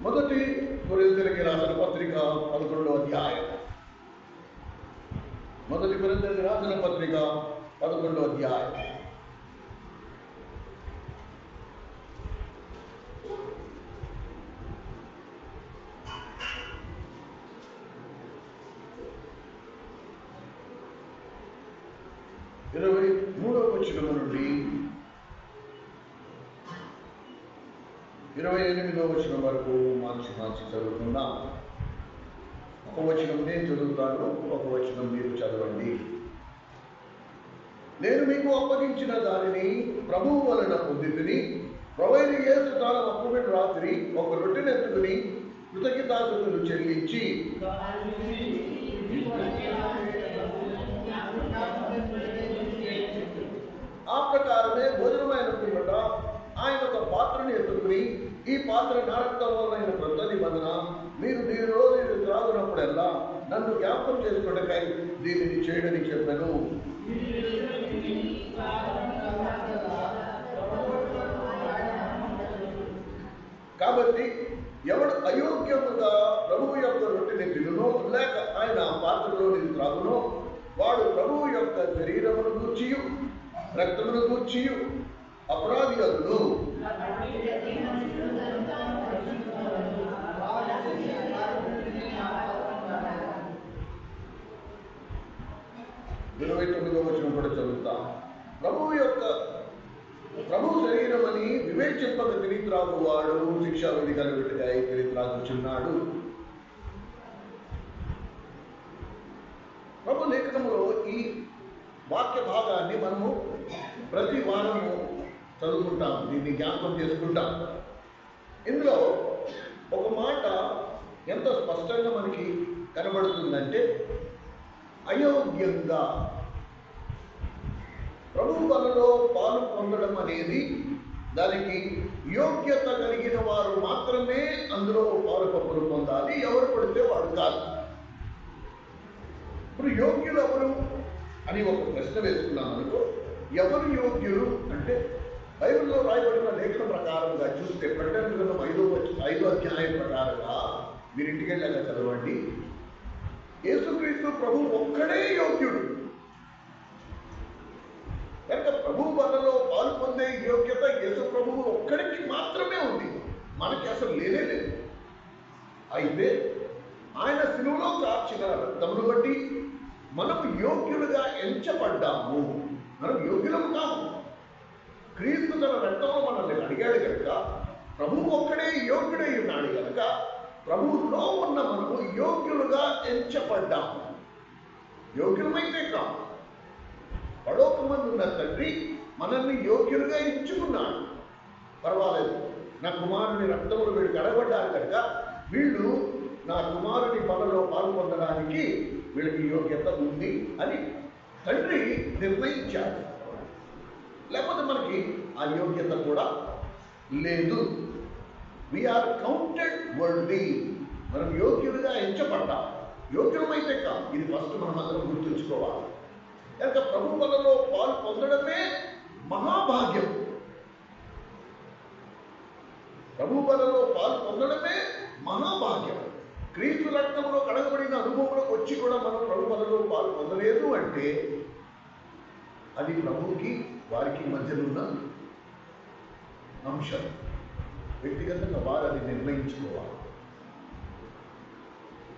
మొదటి కొరింథీయులకు రాసిన పత్రిక 11వ అధ్యాయం. మొదటి కొరింథీయులకు రాసిన పత్రిక 11వ అధ్యాయం. ఇరవై 23వ వచనం నుండి 28వ వచనం వరకు మార్చి చదువుకుందాం. ఒక వచనం నేను చదువుతాను, ఒక వచనం మీరు చదవండి. నేను మీకు అప్పగించిన దానిని ప్రభువు వలన పొందితిని. ప్రభువైన యేసు తాను అప్పగిన రాత్రి ఒక రొట్టెనెత్తుకుని కృతజ్ఞతాస్తుతులు చెల్లించి ఆ ప్రకారమే భోజనమైన పిమ్మట ఆయన ఒక పాత్రను ఎత్తుకుని, ఈ పాత్ర నా రక్తం వలన క్రొత్త నిబంధన, మీరు దీనిలో నేను త్రాగునప్పుడల్లా నన్ను జ్ఞాపకం చేసుకున్నకై దీనిని చేయడని చెప్పాను. కాబట్టి ఎవడు అయోగ్యముగా ప్రభువు యొక్క రొట్టెని తినునో లేక ఆయన పాత్రలో నేను త్రాగునో వాడు ప్రభువు యొక్క శరీరమును గూర్చియు రక్తమును గూర్చియు అపరాధి అగును. ఇరవై 29వ వచనం కూడా చదువుతాం. ప్రభు శరీరమని వివేచింపక తిని త్రాగువాడు శిక్షావిధి కలిగిట్టుగా తిని త్రాగుచున్నాడు. ప్రభు లేఖనములో ఈ వాక్య భాగాన్ని మనము ప్రతి వారము చదువుకుంటాం, దీన్ని జ్ఞాపకం చేసుకుంటాం. ఇందులో ఒక మాట ఎంత స్పష్టంగా మనకి కనబడుతుందంటే, అయోగ్యంగా ప్రభు వలలో పాలు పొందడం అనేది దానికి యోగ్యత కలిగిన వారు మాత్రమే అందులో పాలు పప్పులు పొందాలి, ఎవరు పడితే వాడు కాదు. ఇప్పుడు యోగ్యులు ఎవరు అని ఒక ప్రశ్న వేసుకున్నాం అనుకో. ఎవరు యోగ్యులు అంటే బైబిల్లో రాయబడిన లేఖనం ప్రకారంగా చూస్తే ప్రకటన గ్రంథం 5వ అధ్యాయం ప్రకారంగా మీరు ఇంటికి వెళ్ళాక చదవండి. యేసుక్రీస్తు ప్రభు ఒక్కడే యోగ్యుడు. కనుక ప్రభు వలలో పాలు పొందే యోగ్యత యేసు ప్రభువు ఒక్కడికి మాత్రమే ఉంది, మనకి అసలు లేనే లేదు. అయితే ఆయన శిలువలో కార్చిన రక్తమును బట్టి మనం యోగ్యులుగా ఎంచబడ్డాము. మనం యోగ్యులము కాము. క్రీస్తు తన రక్తంలో మనల్ని అడిగాడు కనుక ప్రభువు ఒక్కడే యోగ్యుడై ఉన్నాడు కనుక ప్రభువులో ఉన్న మనము యోగ్యులుగా ఎంచబడ్డాము. యోగ్యులమైతే కాము, పడోకమందు ఉన్న తండ్రి మనల్ని యోగ్యులుగా ఎంచుకున్నాడు. పర్వాలేదు, నా కుమారుని రక్తములు వీళ్ళు కడగబడ్డారు కనుక వీళ్ళు నా కుమారుని పనులో పాల్పొందడానికి వీళ్ళకి యోగ్యత ఉంది అని తండ్రి నిర్ణయించాడు. లేకపోతే మనకి ఆ యోగ్యత కూడా లేదు. We are counted worthy. మనం యోగ్యులుగా ఎంచబడ్డాం, యోగ్యులమైతే కాదు. ఇది ఫస్ట్ మనం అందరం గుర్తుంచుకోవాలి. కనుక ప్రభు వలలో పాలు పొందడమే మహాభాగ్యం. ప్రభు వలలో పాలు పొందడమే మహాభాగ్యం. క్రీస్తు రక్తంలో కడగబడిన అనుభవంలోకి వచ్చి కూడా మనం ప్రభు వలలో పాలు పొందలేదు అంటే అది ప్రభువుకి వారికి మధ్యలో ఉన్న అంశం. వ్యక్తిగతంగా వారు అది నిర్ణయించుకోవాలి.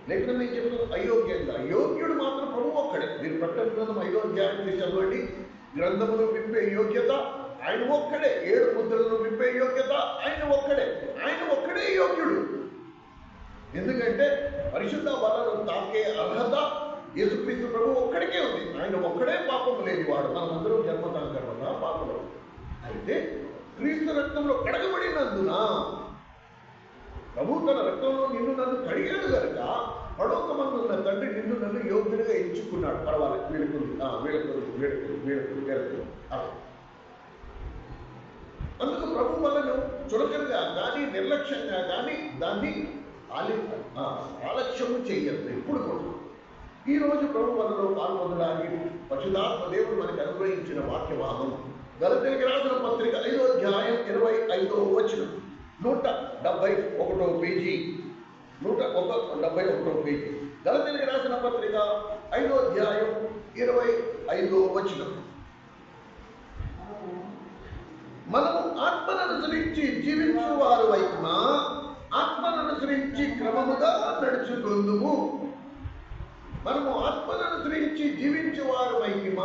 లేకపోతే నేను చెప్తాను అయోగ్యంగా. యోగ్యుడు మాత్రం ప్రభు ఒక్కడే. మీరు ప్రకటన గ్రంథం 5వ అధ్యాయం చదవండి. గ్రంథమును విప్పే యోగ్యత ఆయన ఒక్కడే, 7 ముద్రలను విప్పే యోగ్యత ఆయన ఒక్కడే. ఆయన ఒక్కడే యోగ్యుడు. ఎందుకంటే పరిశుద్ధ వలను తాకే అర్హత యేసుక్రీస్తు ప్రభు ఒక్కడికే ఉంది. ఆయన ఒక్కడే పాపము లేనివాడు. మనమందరం జన్మతాంకరంగా పాపము. అయితే క్రీస్తు రక్తంలో కడగబడినందున ప్రభు తన రక్తంలో నిన్ను నన్ను కడిగాడు కనుక పడోకమందు ఉన్న తండ్రి నిన్ను నన్ను యోగ్యుడిగా ఎంచుకున్నాడు. పర్వాలేదు, వీళ్ళకు అందుకు ప్రభు వలను చులకనగా కానీ నిర్లక్ష్యంగా కానీ దాన్ని ఆలక్ష్యము చెయ్యద్దు ఎప్పుడు కూడా. ఈరోజు ప్రభు వలలో పాల్పొందడానికి పరిశుద్ధాత్మ దేవుడు మనకు అనుగ్రహించిన వాక్య భాగం గలతీయులకు రాసిన పత్రిక 5వ అధ్యాయం 25వ వచనం. 171వ పేజీ, 171వ పేజీ. గలతీయులకు రాసిన పత్రిక 5వ అధ్యాయం 25వ వచనం. మనము ఆత్మను అనుసరించి జీవించు వారు వైపున ఆత్మను అనుసరించి క్రమముగా నడుచుకుందుము. మనము ఆత్మను అనుసరించి జీవించు వారు వైపున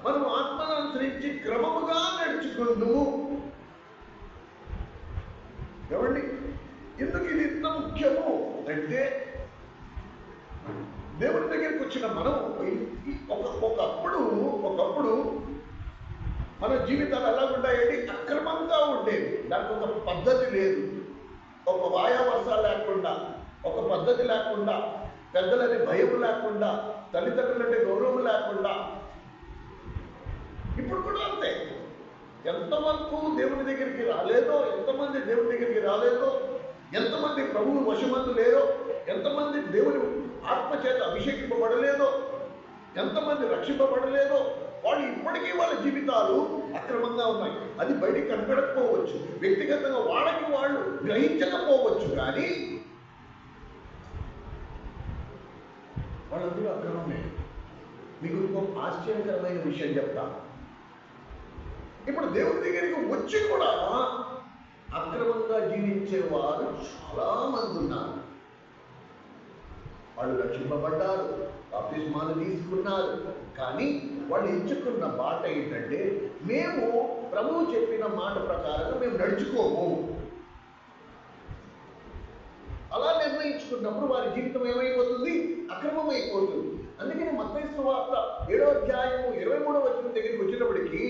మనము ఆత్మను అనుసరించి క్రమముగా నడుచుకుందుము. ఏమండి, ఎందుకు ఇది ఇంత ముఖ్యము అంటే, దేవుడి దగ్గరికి వచ్చిన మనం ఒకప్పుడు మన జీవితాలు ఎలా ఉంటాయండి? అక్రమంగా ఉండేవి. దానికి ఒక పద్ధతి లేదు, ఒక వాయావర్స లేకుండా, ఒక పద్ధతి లేకుండా, పెద్దలని భయం లేకుండా, తల్లిదండ్రులంటే గౌరవం లేకుండా. ఇప్పుడు కూడా అంతే. ఎంతవరకు దేవుని దగ్గరికి రాలేదో, ఎంతమంది దేవుని దగ్గరికి రాలేదో, ఎంతమంది ప్రభువు వశమందు లేదో, ఎంతమంది దేవుని ఆత్మచేత అభిషేకింపబడలేదో, ఎంతమంది రక్షింపబడలేదో, వాళ్ళు ఇప్పటికీ వాళ్ళ జీవితాలు అక్రమంగా ఉన్నాయి. అది బయటికి కనపడకపోవచ్చు, వ్యక్తిగతంగా వాళ్ళకి వాళ్ళు గ్రహించకపోవచ్చు, కానీ వాళ్ళందరూ అక్రమమే. మీకు ఇంకొక ఆశ్చర్యకరమైన విషయం చెప్తా. ఇప్పుడు దేవుని దగ్గరికి వచ్చి కూడా అక్రమంగా జీవించే వారు చాలా మంది ఉన్నారు. వాళ్ళు రక్షింపబడ్డారు, బాప్తిస్మాలు తీసుకున్నారు, కానీ వాళ్ళు ఎంచుకున్న బాట ఏంటంటే, మేము ప్రభువు చెప్పిన మాట ప్రకారం మేము నడుచుకోము. అలా నిర్ణయించుకున్నప్పుడు వారి జీవితం ఏమైపోతుంది? అక్రమమైపోతుంది. అందుకని మత్తయి సువార్త 7వ అధ్యాయము 23వ వచనం దగ్గరికి వచ్చినప్పటికీ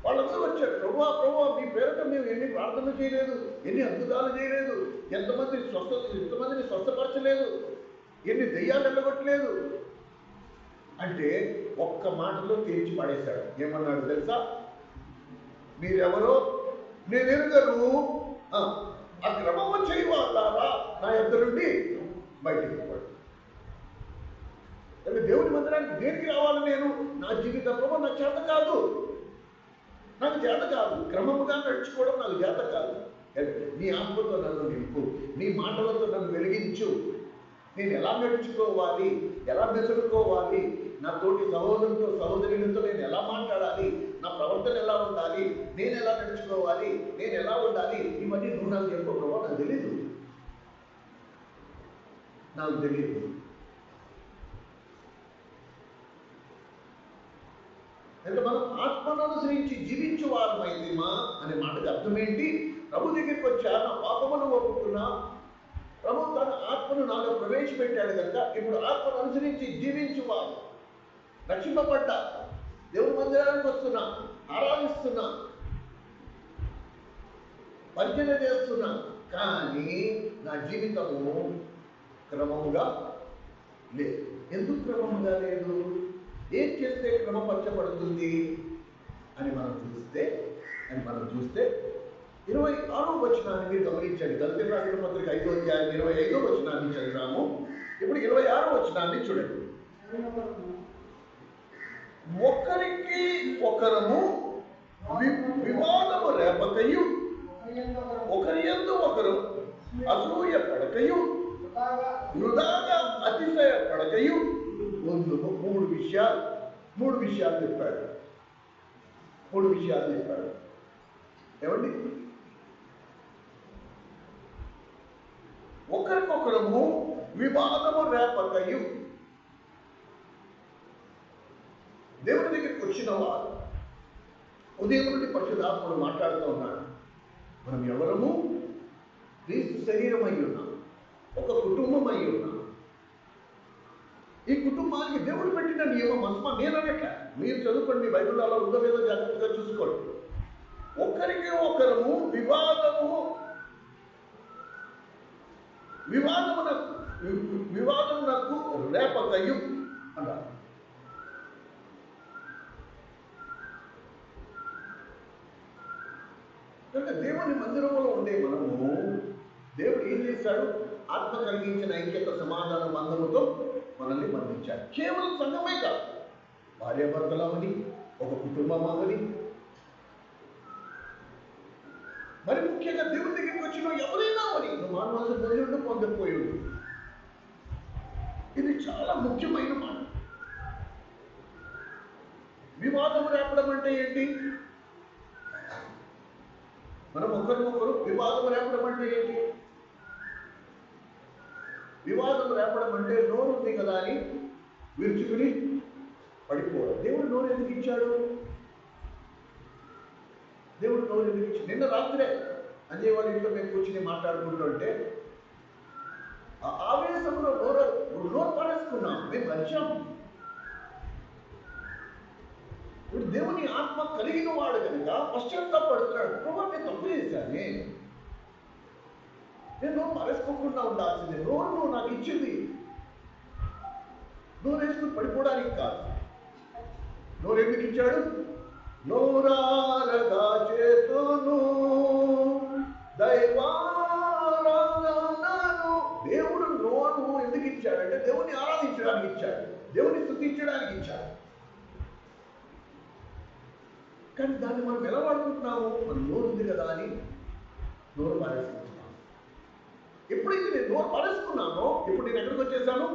వాళ్ళందరూ వచ్చారు, ప్రభువా ప్రభువా, మీ పేరుట మేము ఎన్ని ప్రార్థనలు చేయలేదు, ఎన్ని అద్భుతాలు చేయలేదు, ఎంతమందిని స్వస్థపరచలేదు, ఎన్ని దెయ్యాలు వెళ్ళగొట్టలేదు అంటే ఒక్క మాటలో తేల్చి పడేశాడు. ఏమన్నాడు తెలుసా? మీరెవరో నేను ఎరుగను, అక్రమము చేయవాళ్ళారా నా యొద్ద నుండి బయటికి పోవాలి. అంటే దేవుని మందిరానికి దేనికి రావాలి? నేను నా జీవితంలో నాకు చేత కాదు, నాకు చేత కాదు. క్రమముగా నడుచుకోవడం నాకు చేత కాదు. నీ ఆత్మతో నన్ను నింపు, నీ మాటలతో నన్ను వెలిగించు. నేను ఎలా నడుచుకోవాలి, ఎలా మెసులుకోవాలి, నా తోటి సహోదరులతో సహోదరులతో నేను ఎలా మాట్లాడాలి, నా ప్రవర్తన ఎలా ఉండాలి, నేను ఎలా నడుచుకోవాలి, నేను ఎలా ఉండాలి, ఇవన్నీ నువ్వు నాకు చెప్పు ప్రభావ. నాకు తెలీదు. అంటే మనం ఆత్మను అనుసరించి జీవించు వారమైతేమా అనే మాటకు అర్థం ఏంటి? ప్రభు దగ్గరికి వచ్చా, నా పాపమును ఒప్పుకున్నా, ప్రభు తన ఆత్మను నాలో ప్రవేశపెట్టాడు కనుక ఇప్పుడు ఆత్మను అనుసరించి జీవించువారు, రక్షింపబడ్డా, దేవుని మందిరానికి వస్తున్నా, ఆరాధిస్తున్నా, పరిచయం చేస్తున్నా, కానీ నా జీవితము క్రమముగా లేదు. ఎందుకు క్రమముగా లేదు? ఏం చేస్తే క్రమపరచబడుతుంది అని మనం చూస్తే 26వ వచనాన్ని మీరు గమనించండి. గలతీయులకు రాసిన పత్రిక 5వ అధ్యాయం 25వ వచనాన్ని చదివాము. ఇప్పుడు 26వ వచనాన్ని చూడండి. ఒకరికి ఒకరము వివాదము రేపకయు, ఒకరి యందు ఒకరు అసూయ పడకయు, వృధాగా అతిశయ పడకయు ముందుకు మూడు విషయాలు చెప్పాడు. ఏమండి? ఒకరికొకరము వివాదము రేపకయు. దేవుడి దగ్గరికి వచ్చిన వారు ఉదయం నుండి పరిశుద్ధాత్ముడు మాట్లాడుతూ ఉన్నాడు. మనం ఎవరము? క్రీస్తు శరీరం అయి ఉన్నాం, ఒక కుటుంబం అయి ఉన్నాం. ఈ కుటుంబానికి దేవుడు పెట్టిన నియమం అస్మా నేననట్ల. మీరు చదువుకోండి, బైబిల్లో అలా ఉందో లేదో జాగ్రత్తగా చూసుకోండి. ఒకరికి ఒకరము వివాదమునకు రేపకయు అన్నారు. కనుక దేవుని మందిరంలో ఉండే మనము, దేవుడు ఏం చేశాడు? ఆత్మ కలిగించిన ఐక్యత సమాధాన బంధముతో మనల్ని బంధించాడు. కేవలం సంఘమే కాదు, భార్యాభర్తలమని, ఒక కుటుంబం అవని, మరి ముఖ్యంగా దేవుని దగ్గరికి వచ్చిన ఎవరైనా మానవాసు పొందిండు పొందకపోయిండు. ఇది చాలా ముఖ్యమైన మాట. వివాదం రేపడం అంటే ఏంటి? మనం ఒకరినొకరు వివాదం రేపడం అంటే ఏంటి? వివాదం రేపడం అంటే నోరు ఉంది కదా అని విరుచుకుని పడిపోవడం. దేవుడు నోరు ఎందుకు ఇచ్చాడు? దేవుడు నోరు ఎందుకు ఇచ్చాడు? నిన్న రాత్రే అంజయ్ వాళ్ళ ఇంట్లో మేము కూర్చుని మాట్లాడుకుంటుంటే ఆ ఆవేశంలో నోరు పడేసుకున్నాం, మేము వచ్చాము. ఇప్పుడు దేవుని ఆత్మ కలిగిన వాడు కనుక పశ్చాత్తాపడుతున్నాడు. ప్రభు నేను తప్పు చేశానే, నేను నోరు పరేసుకోకుండా ఉండాల్సిందే. నోరు నువ్వు నాకు ఇచ్చింది నోరు వేసుకుని పడిపోవడానికి కాదు. నోరు ఎందుకు ఇచ్చాడు? నోరారగా చేతును దైవారాధనను. దేవుడు నోరు ఎందుకు ఇచ్చాడంటే దేవుని ఆరాధించడానికి ఇచ్చాడు, దేవుని స్తుతించడానికి ఇచ్చాడు. కానీ దాన్ని మనం ఎలా వాడుకుంటున్నాము? మన నోరు ఉంది కదా అని నోరు పారేసుకుంటున్నాము. ఎప్పుడైతే నేను నోరు పారేసుకున్నానో ఇప్పుడు నేను ఎక్కడికి వచ్చేసాను?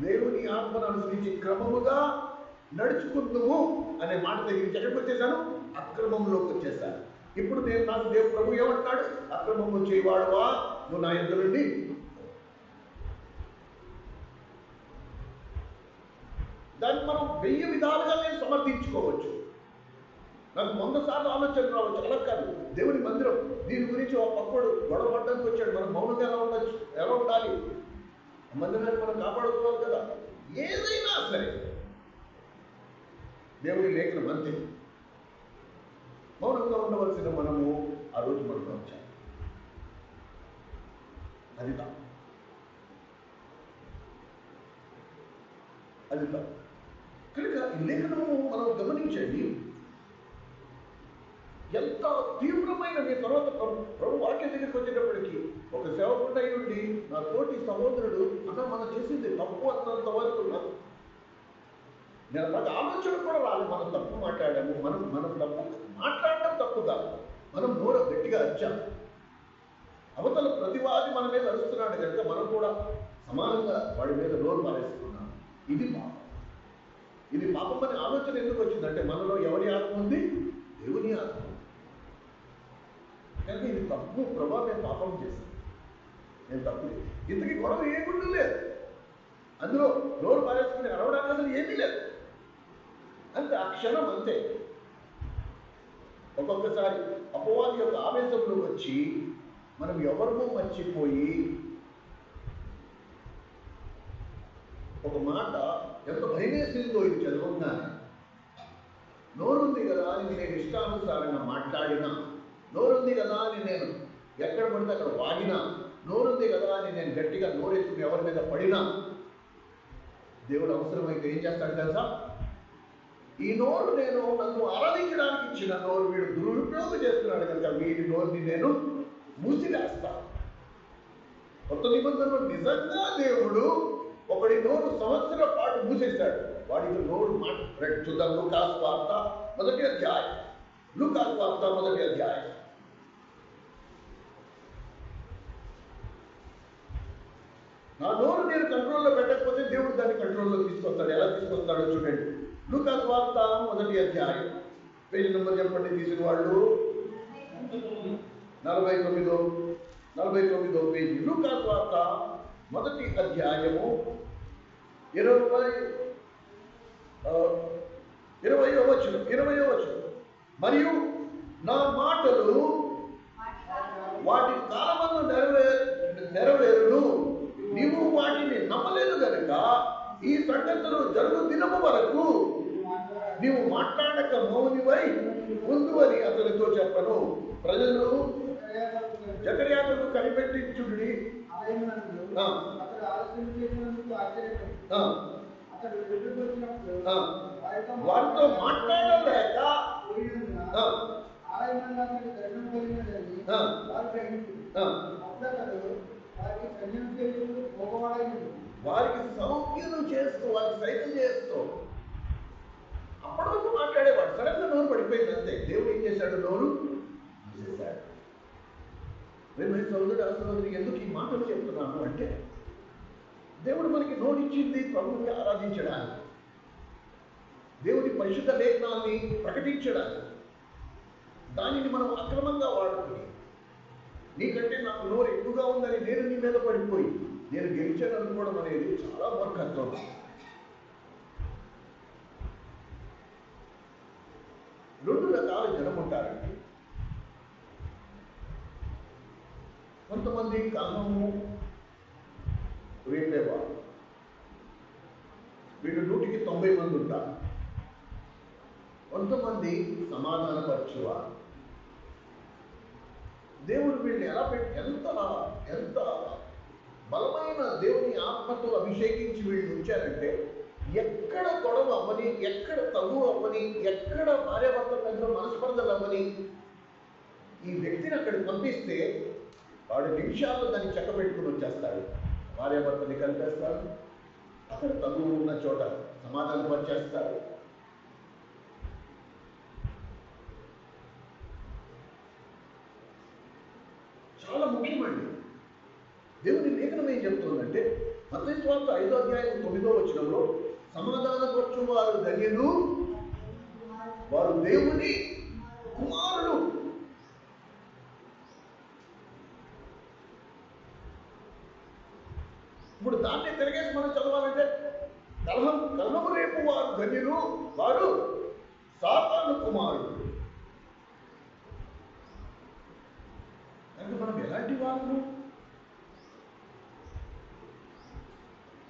దేవుని ఆత్మను అనుసరించి క్రమముగా నడుచుకుందుము అనే మాట దగ్గర నుంచి ఎక్కడికి వచ్చేసాను? అక్రమంలోకి వచ్చేసాను. ఇప్పుడు నేను నాకు దేవుడు ప్రభు ఏమంటాడు? అక్రమము చేయవాడువా నువ్వు నా యొద్ద నుండి. దాన్ని మనం 1000 విధాలుగా నేను సమర్థించుకోవచ్చు. నాకు 100 సార్లు ఆలోచన రావచ్చు. అలా కాదు. దేవుని మందిరం దీని గురించి ఒక పక్కడు గొడవ పడ్డానికి వచ్చాడు. మనం మౌనంగా ఎలా ఉండాలి? మందిరాన్ని మనం కాపాడుకోవాలి కదా. ఏదైనా సరే దేవుని లేఖనం అంతే. మౌనంగా ఉండవలసిన మనము ఆ రోజు మనకు వచ్చాం. అది తప్పు. కనుక ఈ లేఖనము మనం గమనించండి. ఎంత తీవ్రమైన మీ తర్వాత ప్రభు వాక్యం దగ్గరికి వచ్చేటప్పటికి ఒక సేవకుడు అయి ఉండి నా తోటి సహోదరుడు అన్న మనం చేసింది తప్పు అన్నంత వరకు నేను నాకు ఆలోచన కూడా రాలేదు. మనం తప్పు మాట్లాడాము. మనం తప్పు మాట్లాడటం తప్పు కాదు, మనం నోరు గట్టిగా అరిచాము. అవతల ప్రతివాది మన మీద అరుస్తున్నాడు కనుక మనం కూడా సమానంగా వాడి మీద నోరు పారేసుకున్నాం. ఇది పాపం. ఇది పాపం అనే ఆలోచన ఎందుకు వచ్చిందంటే మనలో ఎవరి ఆత్మ ఉంది? దేవుని ఆత్మ. కనుక ఇది తప్పు. ప్రభావం నేను పాపం చేశాను, నేను తప్పు. ఇంతకీ గొడవ ఏముండూ లేదు, అందులో నోరు పారేసుకుని అరవడానికి అసలు ఏమీ లేదు. అంతే, ఆ క్షణం అంతే. ఒక్కొక్కసారి అపవాది యొక్క ఆవేశంలో వచ్చి మనం ఎవరినో మర్చిపోయి ఒక మాట ఎంత భయమేసిందో ఇది చదవగానే. నోరుంది కదా అని నేను ఇష్టానుసారంగా మాట్లాడినా, నోరుంది కదా అని నేను ఎక్కడ పడితే అక్కడ వాగినా, నోరుంది కదా అని నేను గట్టిగా నోరెత్తుకుని ఎవరి మీద పడినా, దేవుడు అవసరమైతే ఏం చేస్తాడు తెలుసా? ఈ నోరు నేను నన్ను ఆరాధించడానికి ఇచ్చిన నోరు వీడు దురుపయోగం చేస్తున్నాడు కనుక వీడి నోరుని నేను మూసివేస్తాను. కొత్త నిబంధనలో నిజంగా దేవుడు ఒకడి నోరు సంవత్సరం పాటు మూసేశాడు. వాడికి నోరు మాట్లాడు. చూద్దాం లూకాసు వార్త 1వ అధ్యాయం. లూకాసు వార్త 1వ అధ్యాయం. నా నోరు నేను కంట్రోల్లో పెట్టకపోతే దేవుడు దాన్ని కంట్రోల్లో తీసుకొస్తాడు. ఎలా తీసుకొస్తాడో చూడండి. లూకాసు వార్త 1వ అధ్యాయం. పేజీ నెంబర్ చెప్పండి తీసిన వాళ్ళు. 49వ పేజీ. లూకాసు వార్త 1వ అధ్యాయము 20వ వచనం. మరియు నా మాటలు వాటి కాలమందు నెరవేరును, నీవు వాటిని నమ్మలేదు కనుక ఈ సంగతులు జరుగు దినము వరకు నీవు మాట్లాడక మౌనివై ఉండు అని అతనితో చెప్పను. ప్రజలు జకర్యాకు కనిపెట్టించుడి. వారితో మాట్లాడలేక వారికి సౌఖ్యం చేస్తూ వారికి సైతం చేస్తూ అప్పటి వరకు మాట్లాడేవాడు. సడన్గా నోరు పడిపోయింది అంతే. దేవుడు ఏం చేశాడు? నోరు మూసేశాడు. సహోదరి ఎందుకు ఈ మాటలు చెప్తున్నాను అంటే, దేవుడు మనకి నోటిచ్చింది ప్రభువుని ఆరాధించడానికి, దేవుడి పరిశుద్ధ లేఖనాన్ని ప్రకటించడానికి. దానిని మనం అక్రమంగా వాడుకుని, నీకంటే నాకు నోరు ఎక్కువగా ఉందని నేను నీ మీద పడిపోయి నేను గెలిచాను అనుకోవడం అనేది చాలా మూర్ఖత్వం. రెండు రకాల జనం ఉంటారండి. కొంతమంది కలహము రేపేవారు, వీళ్ళు 100కి 90 మంది ఉంటారు. కొంతమంది సమాధానపరచువారు. దేవుడు వీళ్ళని ఎంత బలమైన దేవుని ఆత్మతో అభిషేకించి వీళ్ళు ఉంచారంటే, ఎక్కడ గొడవ అవ్వని, ఎక్కడ తగు అవ్వని, ఎక్కడ భార్యాభర్తల దగ్గర మనస్పర్ధలు అవ్వని ఈ వ్యక్తిని అక్కడికి పంపిస్తే వాడు నిమిషాల్లో దాన్ని చక్కబెట్టుకుని వచ్చేస్తాడు. భార్యాభర్తని కలిపేస్తాడు, అక్కడ తగు ఉన్న చోట సమాధానపరిచేస్తాడు. చాలా ముఖ్యమండి. దేవుని లేఖనం ఏం చెప్తుందంటే, మత్తయి సువార్త 5వ అధ్యాయం 9వ వచనంలో, సమాధానపరచు వారు ధన్యులు, వారు దేవుని కుమారులు. ఇప్పుడు దాన్ని తిరిగేసి మనం చదవాలంటే, కలహము రేపు వారు ధన్యులు, వారు సాతాను కుమారులు. అంటే మనం ఎలాంటి వాళ్ళు?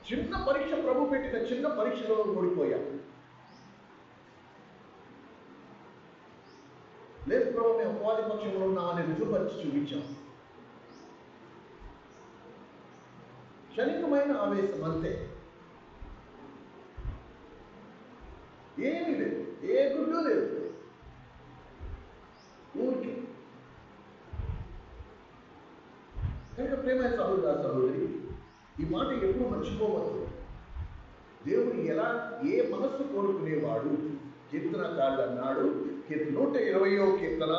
చిన్న పరీక్ష, ప్రభు పెట్టిన చిన్న పరీక్షలో ఓడిపోయాం. లేదు ప్రభు, మేము అపవాది పక్షంలో ఉన్నామని రుజువుపరిచి చూపించాం. క్షణికమైన ఆవేశం అంతే, ఏమీ లేదు, ఏ గుడ్డు లేదు, ఊరికి. కనుక ప్రేమ సహోదరి, ఈ మాట ఎప్పుడు మర్చిపోవద్దు. దేవుడు ఏ మనస్సు కోరుకునేవాడు? కీర్తనకారుడు అన్నాడు, 120వ కీర్తన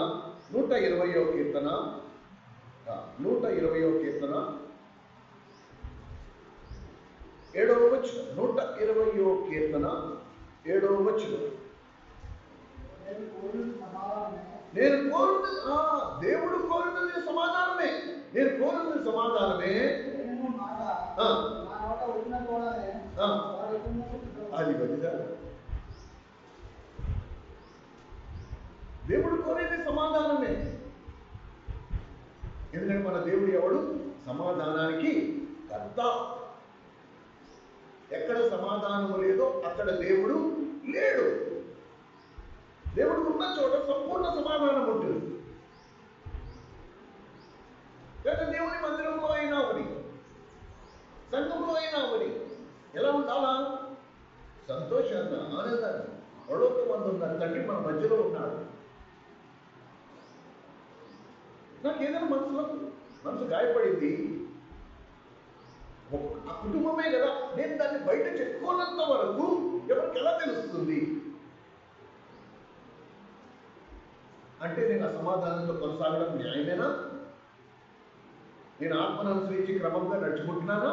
120వ కీర్తన 120వ కీర్తన 7వ వచనం, 120వ కీర్తన 7వ వచనం. నేను కోరుతున్నది దేవుడు కోరుతున్నది సమాధానమే. నేను కోరుతున్నది సమాధానమే. అది బదిదా. దేవుడు కోరేది సమాధానమే. ఎందుకంటే మన దేవుడు ఎవడు? సమాధానానికి కర్త. ఎక్కడ సమాధానము లేదో అక్కడ దేవుడు లేడు. దేవుడు ఉన్న చోట సంపూర్ణ సమాధానం ఉంటుంది. కానీ దేవుని మందిరంలో అయినా ఒకటి, సంఘంలో అయినా ఒకటి ఎలా ఉండాలా? సంతోషాన్ని, ఆనందాన్ని, పడోత్వంతున్న తండ్రి మన మధ్యలో ఉన్నాడు. నాకు ఏదైనా మనసు గాయపడింది, ఆ కుటుంబమే కదా, నేను దాన్ని బయట చెప్పుకోనంత వరకు ఎవరికి ఎలా తెలుస్తుంది? అంటే నేను అసమాధానంతో కొనసాగడం న్యాయమేనా? నేను ఆత్మను అనుసరించి క్రమంగా నడుచుకుంటున్నానా?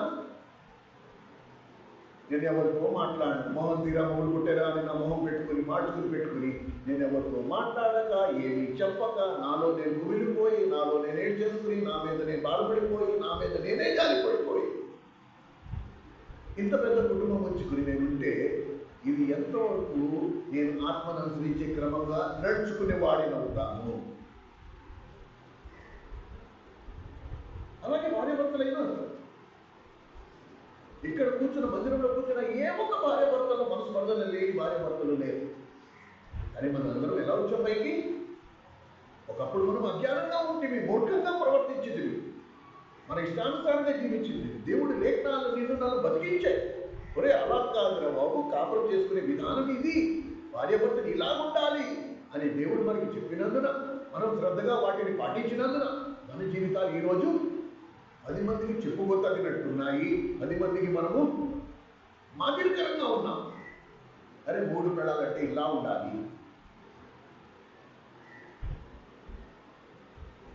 నేను ఎవరితో మాట్లాడను, మొహం తీరా మొహం కొట్టారా అని నా మొహం పెట్టుకుని మార్చుకుని పెట్టుకుని నేను ఎవరితో మాట్లాడక, ఏమి చెప్పక, నాలో నేను కుమిలిపోయి, నాలో నేను ఏడు చేసుకుని, నా మీద నేను బాధపడిపోయి, నా మీద నేనే జాలిపడిపోయి ఇంత పెద్ద కుటుంబం వచ్చుకుని నేనుంటే, ఇది ఎంతవరకు నేను ఆత్మను అనుసరించే క్రమంగా నడుచుకునే వాడినవుతాను? అలాగే భార్యాభర్తలైనా ఇక్కడ కూర్చున్న మందిరంలో కూర్చున్న ఏ ఒక్క భార్యాభర్తలు మనస్పర్ధలు లేని భార్యాభర్తలు లేరు. కానీ మనందరం ఎలా వచ్చాం పైకి? ఒకప్పుడు మనం అజ్ఞానంగా ఉంటుంది, మూర్ఖంగా ప్రవర్తించింది, మన ఇష్టానుసారంగా జీవించింది. దేవుడి లేఖనాలు నిన్ను నన్ను బతికించాయి. ఒరే అలా కాదురా బాబు, కాపురం చేసుకునే విధానం ఇది, భార్యాభర్తలు ఇలా ఉండాలి అని దేవుడు మనకి చెప్పినందున, మనం శ్రద్ధగా వాటిని పాటించినందున మన జీవితాలు ఈరోజు 10 మందికి చెప్పుకోతగినట్టున్నాయి. 10 మందికి మనము మాదిరికరంగా ఉన్నాం. అరే 3 పెళ్ళాలంటే ఇలా ఉండాలి,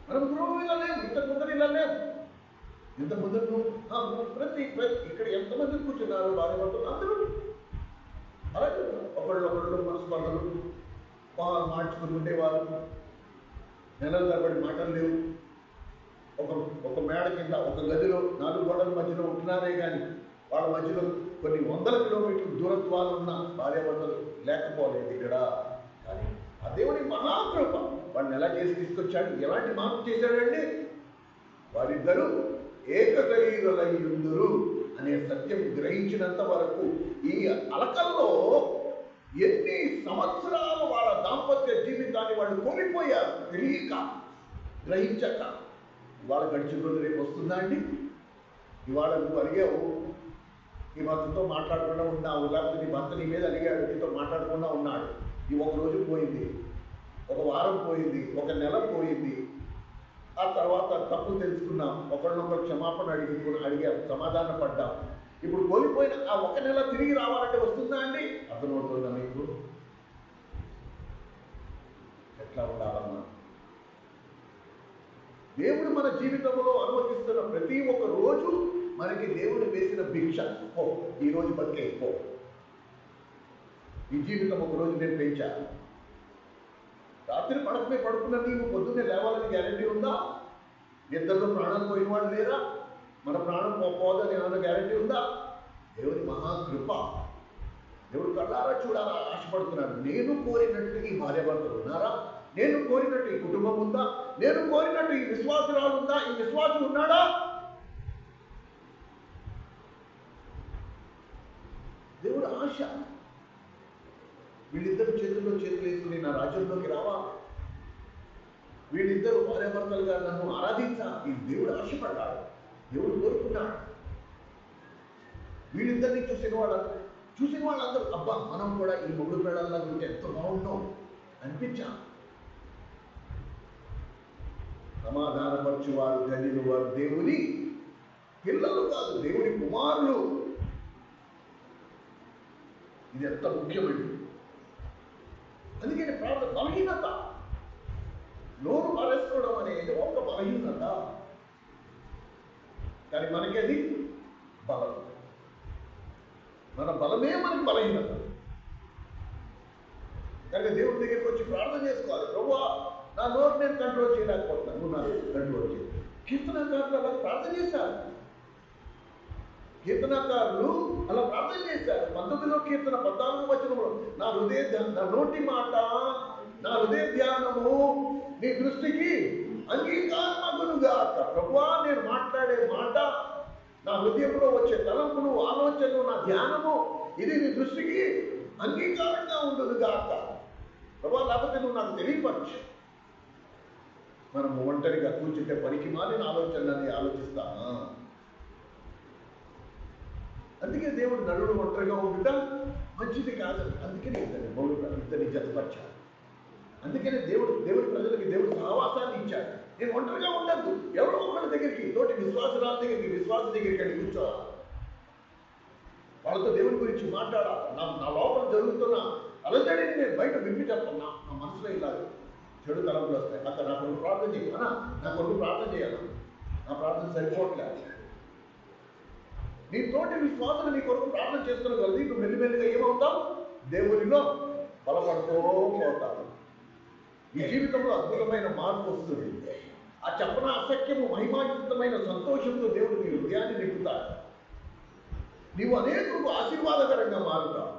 మనం పూర్వం ఇలా లేవు, ఇంతకు ముందర ఇలా లేవు. ఇంత ముందు ప్రతి ఇక్కడ ఎంతమంది కూర్చున్నారు భార్య భర్తలు అందరూ అలాగే ఒకళ్ళు మనస్పందలు మార్చుకుని ఉండేవారు. నెలల తరబడి మాటలు లేవు. ఒక మేడ కింద ఒక గదిలో 4 గోడల మధ్యలో ఉంటున్నారే కానీ వాళ్ళ మధ్యలో కొన్ని వందల కిలోమీటర్ల దూరత్వాలు ఉన్న భార్యాభర్తలు లేకపోలేదు ఇక్కడ. కానీ ఆ దేవుని మహాకృప వాడిని ఎలా చేసి తీసుకొచ్చాడు, ఎలాంటి మార్పు చేశాడండి? వారిద్దరూ ఏక శరీరులయ్యుందురు అనే సత్యం గ్రహించినంత వరకు ఈ అలకల్లో ఎన్ని సంవత్సరాలు వాళ్ళ దాంపత్య జీవితాన్ని వాళ్ళు కోల్పోయారు, తెలియక గ్రహించక. ఇవాళ గడిచిన రోజు రేపు వస్తుందా అండి? ఇవాళ నువ్వు అడిగావు, నీ భర్తతో మాట్లాడకుండా ఉన్నావు, లేకపోతే నీ భర్త నీ మీద అడిగాడు, నీతో మాట్లాడకుండా ఉన్నాడు. ఈ ఒక రోజు పోయింది, ఒక వారం పోయింది, ఒక నెల పోయింది. ఆ తర్వాత తప్పు తెలుసుకున్నాం, ఒకరినొకరు క్షమాపణ అడిగాం, సమాధాన పడ్డాం. ఇప్పుడు కోల్పోయిన ఆ ఒక నెల తిరిగి రావాలంటే వస్తుందా అండి? అర్థమవుతుందా మీకు? ఎట్లా ఉండాలమ్మా? దేవుడు మన జీవితంలో అనుమతిస్తున్న ప్రతి ఒక్క రోజు మనకి దేవుడు వేసిన భిక్ష. పో, ఈ రోజు బతికే పో. ఈ జీవితం ఒక రోజు నేను పెంచాను. రాత్రి పడకమే పడుకున్న నీవు పొద్దున్నే లేవాలని గ్యారెంటీ ఉందా? నిద్రలో ప్రాణం పోయిన వాళ్ళు లేరా? మన ప్రాణం పోదని ఏమైనా గ్యారెంటీ ఉందా? దేవుని మహాకృప. దేవుడు కళ్ళారా చూడాలా ఆశపడుతున్నాడు. నేను కోరినట్టు ఈ భార్యాభర్తలు ఉన్నారా? నేను కోరినట్టు ఈ కుటుంబం ఉందా? నేను కోరినట్టు ఈ విశ్వాసురాలు ఉందా? ఈ విశ్వాసం ఉన్నాడా? దేవుడు ఆశ. వీళ్ళిద్దరు చేతుల్లో చేతులు వేసుకుని నా రాజ్యంలోకి రావా, వీళ్ళిద్దరు భార్యాభర్తలుగా నన్ను ఆరాధించా, ఈ దేవుడు ఆశపడ్డాడు, దేవుడు కోరుకున్నాడు. వీళ్ళిద్దరిని చూసిన వాళ్ళందరూ అబ్బా మనం కూడా ఈ మొగుడు పేడల్లా ఉంటే ఎంతో బాగున్నాం అనిపించా. సమాధానపరచు వారు ధన్యులు, వారు దేవుని పిల్లలు కాదు, దేవుని కుమారులు. ఇది ఎంత ముఖ్యమైనది. అందుకని ప్రార్థన బలహీనత, నోరు పారేసుకోవడం అనేది ఒక బలహీనత, కానీ మనకి అది బలం. మన బలమే మనకి బలహీనత. కనుక దేవుడి దగ్గరికి వచ్చి ప్రార్థన చేసుకోవాలి. ప్రభువా నా నోరు నేను కంట్రోల్ చేయలేకపోతున్నాను, నువ్వు నాకు కంట్రోల్ చేయి. కీర్తనకారులు అలా ప్రార్థన చేశారు. కీర్తనకారులు అలా ప్రార్థన చేశారు. 19వ కీర్తన 14వ వచనంలో నా నోటి మాట, నా హృదయ ధ్యానము నీ దృష్టికి అంగీకారమగునుగాక. ప్రభువా నేను మాట్లాడే మాట, నా హృదయంలో వచ్చే తలంపులు, ఆలోచనలు, నా ధ్యానము ఇది నీ దృష్టికి అంగీకారంగా ఉండునుగాక. ప్రభువా లేకపోతే నువ్వు నాకు తెలియపరచు. మనం ఒంటరిగా కూర్చుంటే పనికి మాలిన ఆలోచనలని ఆలోచిస్తామా? అందుకే దేవుడు నలుడు ఒంటరిగా ఉండటం మంచిది కాదు. అందుకనే ఇద్దరిని జతపరిచాడు. అందుకనే దేవుడి ప్రజలకి దేవుడు సహవాసాన్ని ఇచ్చాడు. నేను ఒంటరిగా ఉండద్దు, ఎవరో ఒకరి దగ్గరికి, తోటి విశ్వాసరాల దగ్గరికి, విశ్వాస దగ్గరికి అని కూర్చోవాలి. వాళ్ళతో దేవుడి గురించి మాట్లాడాలి. నా లోపల జరుగుతున్న అలజడిని నేను బయట విప్పి చెప్తున్నా. నా మనసులో ఇలా చెడు తలంపులు వస్తాయి. అక్కడ నా కొడుకు ప్రార్థన చేయాలన్నా, నా కొడుకు ప్రార్థన చేయాలి, నా ప్రార్థన సరిపోవట్లేదు. నీ తోటి విశ్వాసం నీ కొరకు ప్రార్థన చేసుకుని కలిసి నువ్వు మెల్లిమెల్లిగా ఏమవుతావు? దేవునిలో బలపడుతూ పోతావు. ఈ జీవితంలో అద్భుతమైన మార్పు వస్తుంది. ఆ చెప్పన అసఖ్యము మహిమాయుక్తమైన సంతోషంతో దేవుడు నీ హృదయాన్ని నింపుతాడు. నీవు అనేకులకు ఆశీర్వాదకరంగా మారుతావు.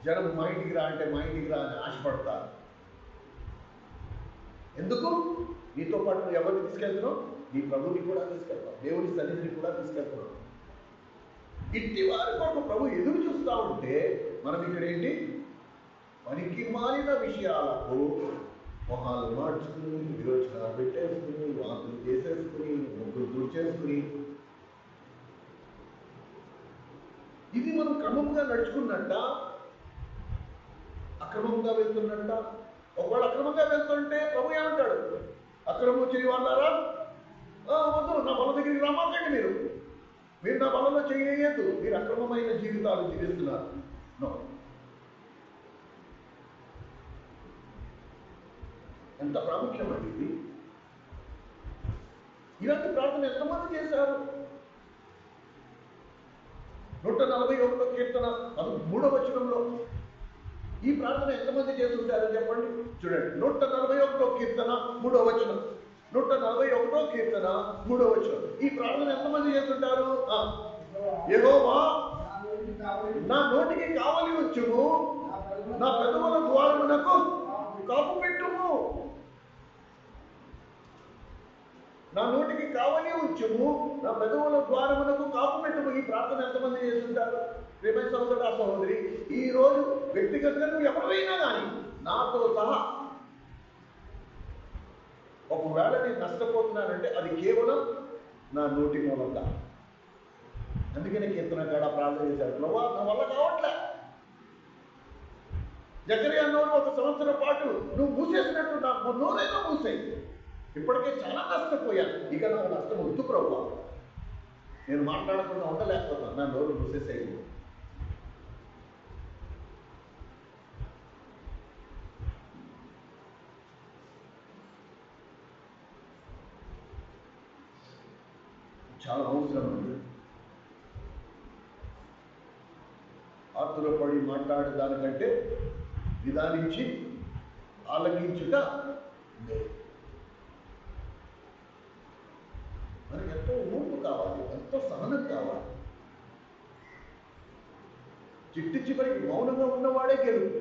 జనం మా ఇంటికి రా అంటే మా ఇంటికి రా అని ఆశపడతారు. ఎందుకు? నీతో పాటు నువ్వు ఎవరిని తీసుకెళ్తున్నావు? నీ ప్రభుని కూడా తీసుకెళ్తావు, దేవుని సన్నిధిని కూడా తీసుకెళ్తున్నావు. ఇట్టి వారి కొరకు ప్రభు ఎదురు చూస్తూ ఉంటే మనం ఇక్కడ ఏంటి? పనికి మారిన విషయాలకు మొహాలు మార్చుకుని, విరోచనాలు పెట్టేసుకుని, వాంతులు చేసేసుకుని, ముగ్గురు తుడిచేసుకుని, ఇది మనం క్రమంగా నడుచుకున్నట్ట, అక్రమంగా వెళ్తున్నట్ట. ఒకవేళ అక్రమంగా వెళ్తుంటే ప్రభు ఏమంటాడు? అక్రమం చేయి వాళ్ళారా, వద్దు, నా బల దగ్గరికి రామాకండి, మీరు నా బలంలో చేయలేదు, మీరు అక్రమమైన జీవితాలు జీవిస్తున్నారు. నో. ఎంత ప్రాముఖ్యమండి ఇది. ఇలాంటి ప్రార్థన ఎంతమంది చేశారు? 141 కీర్తన 13వ వచనంలో ఈ ప్రార్థన ఎంతమంది చేస్తుంటారో చెప్పండి. చూడండి, 141 కీర్తన 3వ వచనం. 141 కీర్తన 3వ వచనం. ఈ ప్రార్థన ఎంతమంది చేస్తుంటారు? యెహోవా నా నోటికి కావలి ఉంచుము, నా పెదవుల ద్వారమునకు కాపు పెట్టుము. నా నోటికి కావలి ఉంచుము, నా పెదవుల ద్వారమునకు కాపు పెట్టుము. ఈ ప్రార్థన ఎంతమంది చేస్తుంటారు? ప్రియమైన సహోదరుడా, సహోదరి, ఈ రోజు వ్యక్తిగతంగా నువ్వు ఎవరైనా కానీ నాతో సహా ఒకవేళ నేను నష్టపోతున్నానంటే అది కేవలం నా నోటి మూలంగా. అందుకనే కీర్తనకాడ ప్రార్థన చేశారు, ప్రభువా నా వల్ల కావట్లే. జకరియా నోరు 1 సంవత్సరం పాటు నువ్వు మూసేసినట్టు నా నోరైనా మూసేయి. ఇప్పటికే చాలా నష్టపోయాను, ఇక నాకు నష్టం వద్దు ప్రభువా. నేను మాట్లాడకుండా ఉండలేకపోతున్నాను, నా నోరు మూసేసేయి. చాలా అవసరం ఉంది. ఆతురపడి మాట్లాడే దానికంటే నిదానించి ఆలకించుట మనకి ఎంతో ఊపు కావాలి, ఎంతో సహనం కావాలి. చివరికి మౌనంగా ఉన్నవాడే గెలుపు.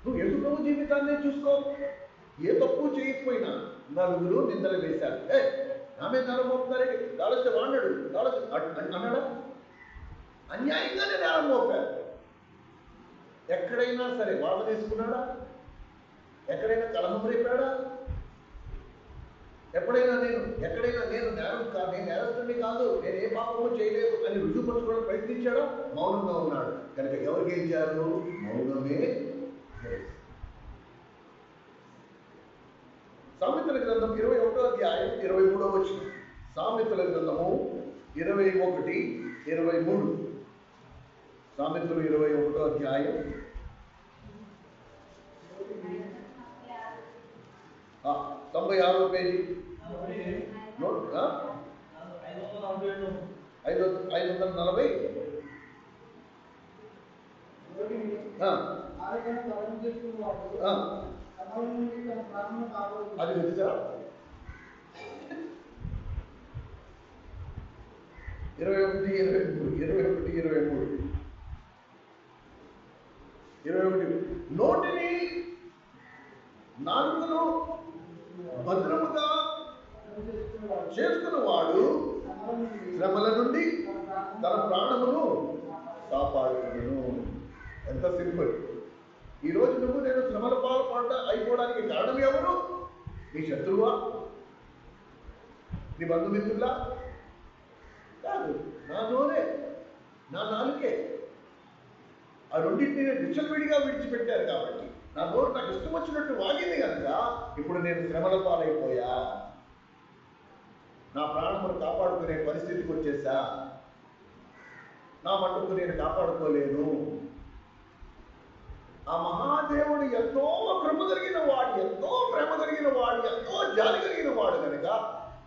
నువ్వు ఎదురు జీవితాన్ని చూసుకో. ఏ తప్పు చేయకపోయినా నలుగురు నిందలు వేశారు, ఆమె నేరమోపుతారండి, కాలస్తే వాడినాడు అన్నాడా? అన్యాయంగానే నేరం మోపారు. ఎక్కడైనా సరే బాధ తీసుకున్నాడా? ఎక్కడైనా కలహం రేపాడా? ఎక్కడైనా నేను నేరం కాదు, నేను నేరస్తుని కాదు, నేను ఏ పాపము చేయలేదు అని రుజువుపరచుకోవడం ప్రయత్నించాడా? మౌనంగా ఉన్నాడు. కనుక ఎవరు గెలిచారు? మౌనమే. సామెతల గ్రంథం 21వ అధ్యాయం 23వ వచనం. సామెతల గ్రంథము 21:23. సామెతలు 21వ అధ్యాయం 96వ పేజీ, 540. అది తెలుసా? 21 నోటిని నాలుకను భద్రముగా చేసుకున్నవాడు శ్రమల నుండి తన ప్రాణమును కాపాడుకును. ఎంత సింపుల్. ఈరోజు నువ్వు నేను శ్రమల పాల్పడ్డ అయిపోవడానికి కారణం ఎవరు? నీ శత్రువా? నీ బంధుమిత్రులా? కాదు, నా నోరే, నా నాలుకే. ఆ రెండింటిని విచ్చలవిడిగా విడిచిపెట్టారు కాబట్టి నా నోరు నాకు ఇష్టం వచ్చినట్టు వాగింది కనుక ఇప్పుడు నేను శ్రమల పాలైపోయా. నా ప్రాణమును కాపాడుకునే పరిస్థితికి వచ్చేసా. నా మట్టుకు నేను కాపాడుకోలేను. ఆ మహాదేవుడు ఎంతో కృప కలిగిన వాడు, ఎంతో ప్రేమ కలిగిన వాడు, ఎంతో జాలి కలిగిన వాడు కనుక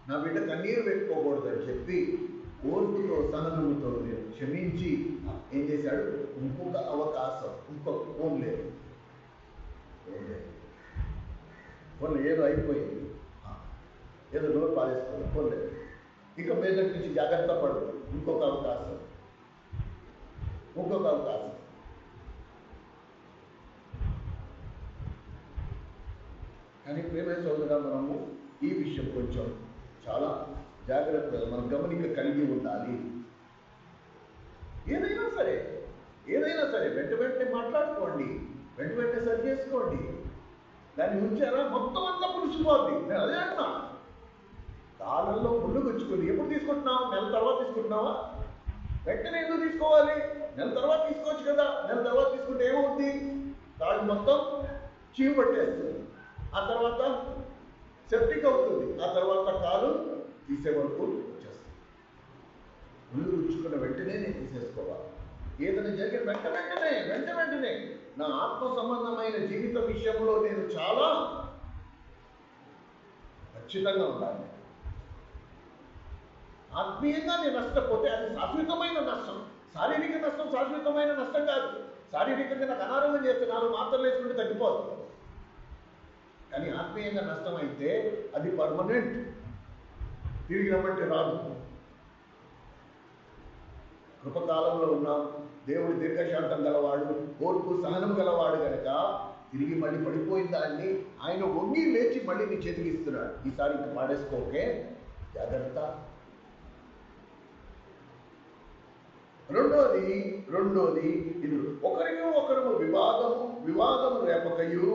నా బిడ్డ కన్నీరు పెట్టుకోకూడదని చెప్పి ఓర్పుతో సహనముతో క్షమించి ఏం చేశాడు? ఇంకొక అవకాశం, ఇంకొక ఫోన్ లేదు, ఏదో అయిపోయింది, ఏదో నోరు పారేసుకోవాలి, ఫోన్ లేదు, ఇక మీద నుంచి జాగ్రత్త పడు, ఇంకొక అవకాశం. కానీ ప్రేమ సోదరుగా మనము ఈ విషయం కొంచెం చాలా జాగ్రత్తగా మనం గమనిక కలిగి ఉండాలి. ఏదైనా సరే వెంటనే మాట్లాడుకోండి, వెంటనే సరి చేసుకోండి. దాన్ని ఉంచారా మొత్తం అంతా పులిసిపోద్ది. నేను అదే అంటున్నా, కాలంలో ముళ్ళు గుచ్చుకుంది. ఎప్పుడు తీసుకుంటున్నావు? నెల తర్వాత తీసుకుంటున్నావా? వెంటనే ఎందుకు తీసుకోవాలి? నెల తర్వాత తీసుకోవచ్చు కదా. నెల తర్వాత తీసుకుంటే ఏమవుతుంది? కాళ్ళు మొత్తం చీవు పట్టేస్తుంది, ఆ తర్వాత సెప్టిక్ అవుతుంది, ఆ తర్వాత కాలు తీసే వరకు వచ్చేస్తుంది. ముళ్ళు గుచ్చుకున్న వెంటనే నేను తీసేసుకోవాలి. ఏదైనా జరిగిన వెంటనే నా ఆత్మ సంబంధమైన జీవిత విషయంలో నేను చాలా ఖచ్చితంగా ఉండాలి. ఆత్మీయంగా నేను నష్టపోతే అది శాశ్వతమైన నష్టం. శారీరక నష్టం శాశ్వతమైన నష్టం కాదు. శారీరకంగా నాకు అనారోగ్యం చేస్తే 4 మాత్రలు వేసుకుంటే తగ్గిపోదు. కానీ ఆత్మీయంగా నష్టం అయితే అది పర్మనెంట్, తిరిగి రమ్మంటే రాదు. కృపకాలంలో ఉన్నాం. దేవుడు దీర్ఘశాంతం గలవాడు, ఓర్పు సహనం గలవాడు కనుక తిరిగి మళ్ళీ పడిపోయిన దాన్ని ఆయన వంగి లేచి మళ్ళీ నీ చేతికి ఇస్తున్నాడు. ఈసారి ఇంక పాడేసుకోకే, జాగ్రత్త. రెండోది ఇది ఒకరికి ఒకరు వివాదము రేపకయు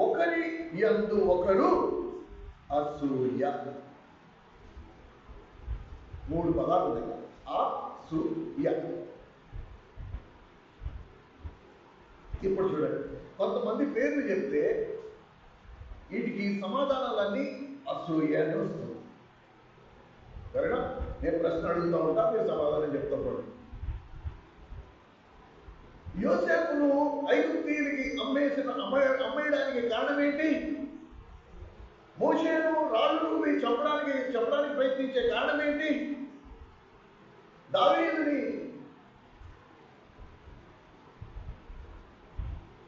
ఒకరి యందు ఒకరు అసూయ. 3 పదాలు ఉన్నాయి. అసూయ. ఇప్పుడు చూడండి, కొంతమంది పేర్లు చెప్తే వీటికి సమాధానాలన్నీ అసూయ అని వస్తుంది. సరేనా? నేను ప్రశ్న అడుగుతూ ఉంటా, మీరు సమాధానం చెప్తా పోండి. యోసేపును ఐగుప్తీయులకి అమ్మేయడానికి కారణం ఏంటి? మోషేను రాళ్ళు చంపడానికి ప్రయత్నించే కారణం ఏంటి? దావీదుని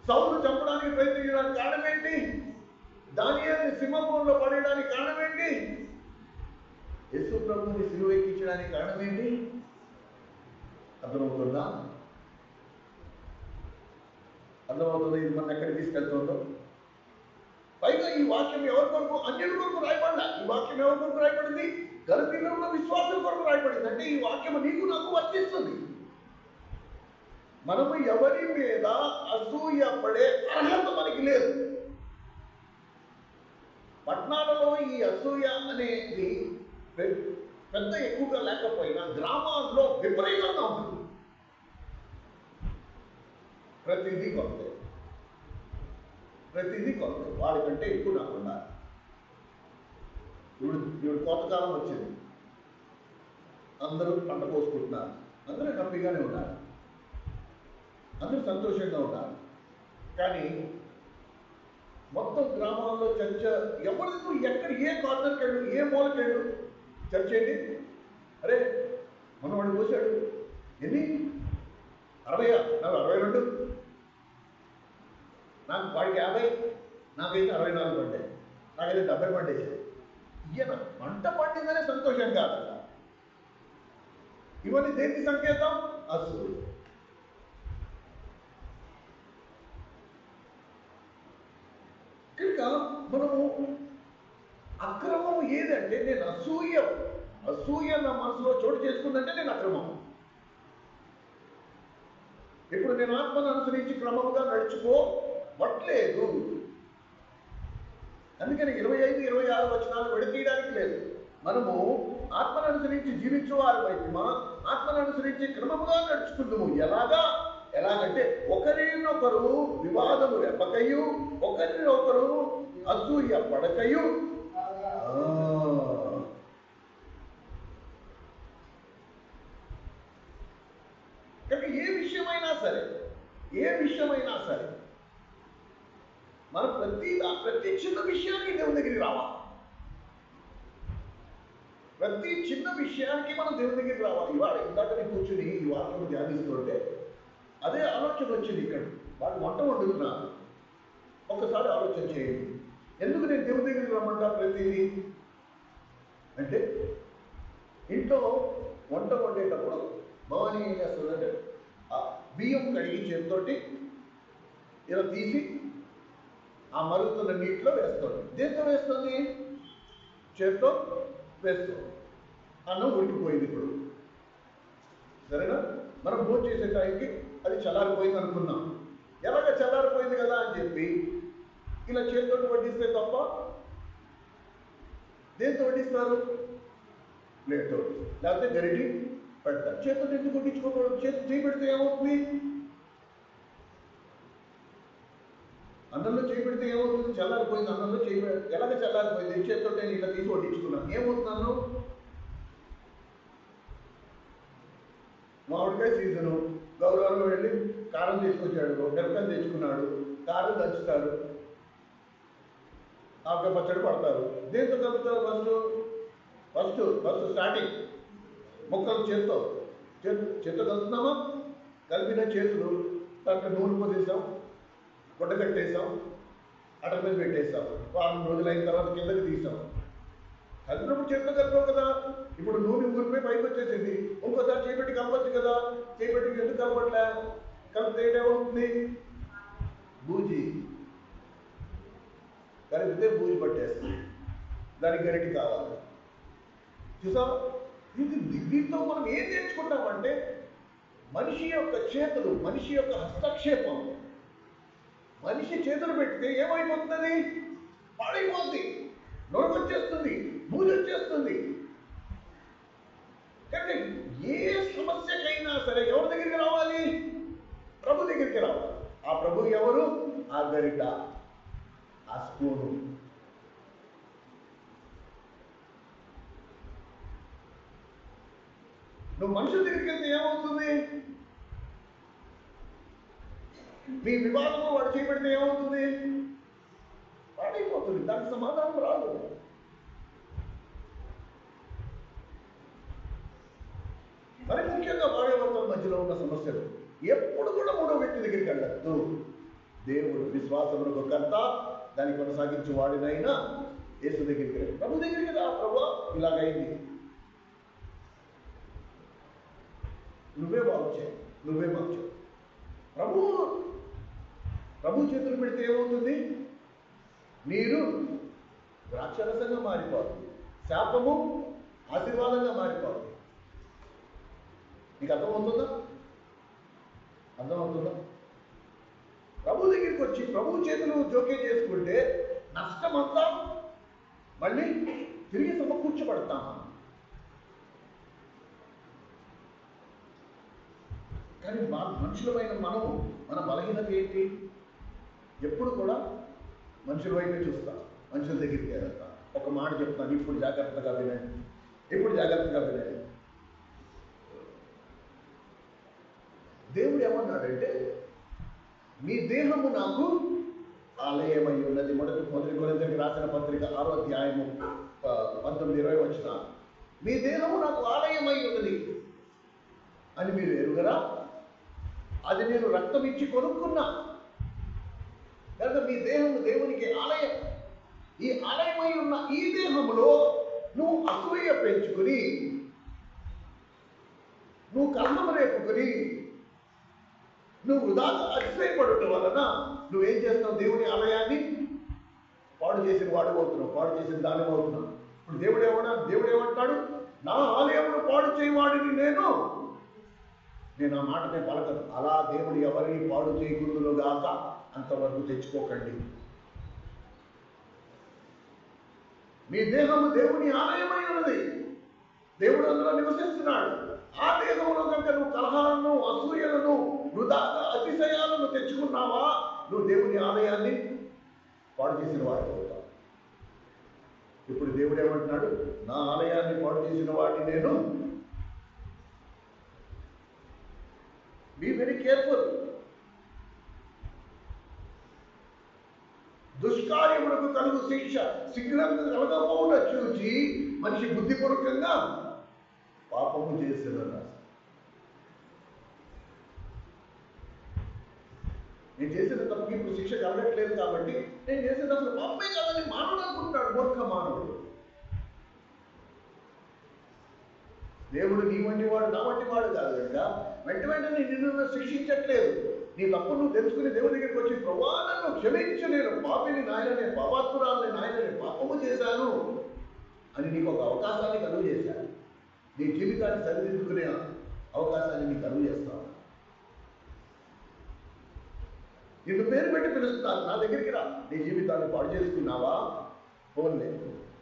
సౌలు చంపడానికి ప్రయత్నించడానికి కారణం ఏంటి? దానియేలుని సింహంలో పడేయడానికి కారణం ఏంటి? యేసు ప్రభువుని సిలువ ఎక్కించడానికి కారణం ఏంటి? అర్థమవుతుందా? ఇది మన ఎక్కడికి తీసుకెళ్తుందో. పైగా ఈ వాక్యం ఎవరి కొరకు? అన్యుల కొరకు రాయబడలా. ఈ వాక్యం ఎవరి కొరకు రాయబడింది? గలతీయులో ఉన్న విశ్వాసుల కొరకు రాయబడింది. అంటే ఈ వాక్యం నీకు నాకు వర్తిస్తుంది. మనము ఎవరి మీద అసూయ పడే అర్హత మనకి లేదు. పట్టణాలలో ఈ అసూయ అనేది పెద్ద ఎక్కువగా లేకపోయినా గ్రామాల్లో విపరీతంగా ఉంటుంది. ప్రతిదీ కొత్త, వాడికంటే ఎక్కువ నాకు ఉండాలి. ఇప్పుడు కోతకాలం వచ్చింది, అందరూ పంట కోసుకుంటున్నారు, అందరూ హ్యాపీగానే ఉన్నారు, అందరూ సంతోషంగా ఉన్నారు. కానీ మొత్తం గ్రామాల్లో చర్చ ఎవరితో ఎక్కడ ఏ కార్నర్కి వెళ్ళు, ఏ మూలకి వెళ్ళు, చర్చ ఏంటి? అరే మనవాడు పోసాడు, ఎన్ని 60, నాకు 62, నాకు వాడికి 50, నాకైతే 64 పడ్డాయి, నాకైతే 70 పడ్డేసాయి. ఈయన పంట పండిందనే సంతోషం కాదు. ఇవన్నీ దేనికి సంకేతం? అసూయ. కనుక మనము అక్రమం ఏదంటే, నేను అసూయ నా మనసులో చోటు చేసుకుందంటే నేను అక్రమం. ఇప్పుడు నేను ఆత్మను అనుసరించి క్రమంగా నడుచుకోవట్లేదు. అందుకని 25, 26 వచనాలు విడతీయడానికి లేదు. మనము ఆత్మను అనుసరించి జీవించేవారి వైపు ఆత్మను అనుసరించి క్రమముగా నడుచుకుందాము. ఎలాగంటే ఒకరినొకరు వివాదము రెప్పకయు, ఒకరినొకరు అసూయ పడకయు. కానీ ఏ విషయమైనా సరే మనం ప్రతి చిన్న విషయానికి దేవుని దగ్గరికి రావాలి. ప్రతి చిన్న విషయానికి మనం దేవుని దగ్గరికి రావాలి. ఇవాళ ఇందాకనే కూర్చుని ఈ వాక్యం ధ్యానిస్తుంటే అదే ఆలోచన వచ్చింది. ఇక్కడ వాళ్ళు వంట వండుతున్నారు. ఒక్కసారి ఆలోచన చేయండి, ఎందుకు నేను దేవుని దగ్గరికి రమ్మంటా ప్రతిదీ అంటే, ఇంట్లో వంట వండేటప్పుడు భవానీ ఏం చేస్తుందంటే బియ్యం కడిగి చేతితోటి ఇలా తీసి ఆ మరుగుతున్న నీటిలో వేస్తుంది. దేంతో వేస్తుంది? చేతితో వేస్తుంది. అన్నం ఉడికిపోయింది. ఇప్పుడు సరేనా? మనం భోజనం చేసే టైంకి అది చల్లారిపోయింది అనుకున్నాం. ఎలాగ చల్లారిపోయింది కదా అని చెప్పి ఇలా చేతితో వడ్డిస్తే తప్ప దేంతో వడ్డిస్తారు? ప్లేట్తో, లేకపోతే గరిటి పెడతారు. చేతితో ఎందుకు వడ్డించుకోకూడదు? చేయి పెడితే ఏమవుతుంది? అన్నంలో చేయి పెడితే ఏమవుతుంది? చల్లారిపోయింది. అన్నంలో చేయి ఎలాగ చల్లారిపోయింది? చేతితో నేను ఇలా తీసి వడ్డించుకున్నాను, ఏమవుతుంది? అన్నం మామిడికాయ సీజను, గౌరవంలో వెళ్ళి కారం తీసుకొచ్చాడు, మిరపకాయలు తెచ్చుకున్నాడు, కారం దంచుతాడు. ఆవకాయ పచ్చడి పడతారు. దేంతో కలుపుతారు? ఫస్ట్ స్టార్టింగ్ ముక్కలు చేత్తో కలుపుతున్నామా? కలిపిన చేతులు దాంట్లో నూనె పొదేసాం, గుడ్డ కట్టేసాం, అటల మీద పెట్టేసాం. వారం రోజులైన తర్వాత కిందకి తీసాం. కలిపినప్పుడు చేతితో కలిపాం కదా. ఇప్పుడు నూనె ఊరిపోయి పైకి వచ్చేసింది. ఇంకోసారి చేపెట్టి కలపచ్చు కదా. చేపెట్టి ఎందుకు కలపట్లే? కలిపితే ఏమవుతుంది? బూజీ. కలిపితే బూజి పట్టేస్తుంది. దానికి గరిటి కావాలి. చూసాం? దీంతో మనం ఏం నేర్చుకుంటామంటే మనిషి యొక్క చేతులు, మనిషి యొక్క హస్తక్షేపం. మనిషి చేతులు పెడితే ఏమైపోతుంది? పాడైపోతుంది, నొరక వచ్చేస్తుంది, బూజు వచ్చేస్తుంది. కానీ ఏ సమస్యకైనా సరే ఎవరి దగ్గరికి రావాలి? ప్రభు దగ్గరికి రావాలి. ఆ ప్రభు ఎవరు? ఆ గరిట, ఆ స్పూను. నువ్వు మనుషుల దగ్గరికి వెళ్తే ఏమవుతుంది? నీ వివాదంలో వాడు చేపెడితే ఏమవుతుంది? పాడైపోతుంది. దానికి సమాధానం రాదు. మరి ముఖ్యంగా భార్యాభర్తల మధ్యలో ఉన్న సమస్యలు ఎప్పుడు కూడా మూడో వ్యక్తి దగ్గరికి వెళ్ళద్దు. దేవుడు విశ్వాసమునకు కర్త, దాన్ని కొనసాగించు వాడినైనా యేసు దగ్గరికి వెళ్ళి ప్రభు దగ్గరికి రా. ప్రభు ఇలాగైంది, నువ్వే బాగుచావు, నువ్వే మార్చావు. ప్రభు చేతులు పెడితే ఏమవుతుంది? నీరు ద్రాక్షరసంగా మారిపోతుంది, శాపము ఆశీర్వాదంగా మారిపోతుంది. నీకు అర్థమవుతుందా? ప్రభు దగ్గరికి వచ్చి ప్రభు చేతులు జోక్యం చేసుకుంటే నష్టమంతా మళ్ళీ తిరిగి సమకూర్చబడతామా? కానీ మనుషులమైన మనము, మన బలహీనత ఏంటి? ఎప్పుడు కూడా మనుషుల వైపే చూస్తాం, మనుషుల దగ్గరికి వెళ్తాం. ఒక మాట చెప్తాను, ఇప్పుడు జాగ్రత్తగా వినండి. దేవుడు ఏమన్నాడంటే, మీ దేహము నాకు ఆలయమై ఉన్నది. మొదటి కొరింథీయులకు రాసిన పత్రిక 6వ అధ్యాయము 19-20 వచ్చిన, మీ దేహము నాకు ఆలయమై ఉన్నది అని మీరు ఎరుగరా? అది నేను రక్తం ఇచ్చి కొనుక్కున్నా కనుక మీ దేహము దేవునికి ఆలయం. ఈ ఆలయమై ఉన్న ఈ దేహములో నువ్వు అసూయ పెంచుకుని, నువ్వు కలహము రేపుకుని, నువ్వు వృధాగా అతిశయపడటం వలన నువ్వేం చేస్తావు? దేవుని ఆలయాన్ని పాడు చేసిన వాడు అవుతున్నావు, పాడు చేసిన దాని అవుతున్నావు. ఇప్పుడు దేవుడు ఏమంటాడు? నా ఆలయమును పాడు చేయవాడిని నేను ఆ మాటనే పలకను. అలా దేవుడు ఎవరిని పాడు చేయకూడదులో గాక అంతవరకు తెచ్చుకోకండి. మీ దేహము దేవుని ఆలయమై ఉన్నది, దేవుడు అందులో నివసిస్తున్నాడు. ఆ దేహంలో కనుక నువ్వు కలహాలను, అసూయలను, వృధాగా అతిశయాలను తెచ్చుకున్నావా, నువ్వు దేవుని ఆలయాన్ని పాడు చేసిన వాడు అవుతావు. ఇప్పుడు దేవుడు ఏమంటున్నాడు? నా ఆలయాన్ని పాడు చేసిన వాడిని నేను. Be very careful. దుష్కార్యములకు కలుగు శిక్ష శీఘ్రంగా కలగకుండా చూచి మనిషి బుద్ధిపూర్వకంగా పాపము చేసిన. నేను చేసిన తప్పుకి ఇప్పుడు శిక్ష కలగట్లేదు కాబట్టి నేను చేసేది అసలు పాపమే కాదని మానవుడు అనుకుంటాడు, మూర్ఖ మానవుడు. దేవుడు నీ వంటి వాడు, నా వంటి వాడు కాదు కనుక వెంటనే నిన్ను శిక్షించట్లేదు. నీ తప్పు నువ్వు తెలుసుకుని దేవుడి దగ్గరికి వచ్చి, ప్రభువా నన్ను క్షమించు, నేను పాపిని నాయన, నేను పాపాత్మురాలని నాయన, నేను పాపము చేశాను అని నీకు ఒక అవకాశాన్ని కలుగు చేశాను. నీ జీవితాన్ని సరిదిద్దుకునే అవకాశాన్ని నీకు కలుగు చేస్తాను. నిన్ను పేరు పెట్టి పిలుస్తాను, నా దగ్గరికి రా. నీ జీవితాన్ని పాడు చేసుకున్నావా? ఫోన్లే.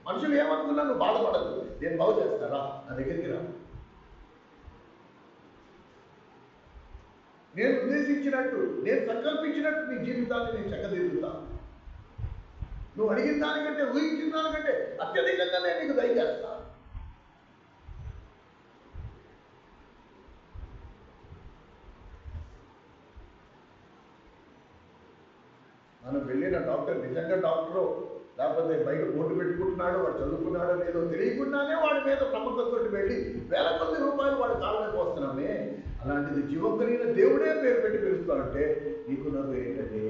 మనుషులు ఏమనుకున్నా నువ్వు బాధపడదు, నేను బాగు చేస్తారా? నా దగ్గరికి రా. నేను ఉద్దేశించినట్టు, నేను సంకల్పించినట్టు నీ జీవితాన్ని నేను చక్కదిద్దుతాను. నువ్వు అడిగిన దానికంటే, ఊహించిన దానికంటే అత్యధికంగా నేను నీకు దయచేస్తాను. మనం వెళ్ళి వెళ్ళిన డాక్టర్ నిజంగా డాక్టరు, లేకపోతే బయట బోర్డు పెట్టుకుంటున్నాడు, వాడు చదువుకున్నాడో లేదో తెలియకుండానే వాడి మీద నమ్మకంతో వెళ్ళి వేల కొద్ది రూపాయలు వాడి కాళ్ళకి వస్తున్నామే. అలాంటిది జీవం కలిగిన దేవుడే పేరు పెట్టి పిలుస్తానంటే నీకున్న పేరు ఏంటండి?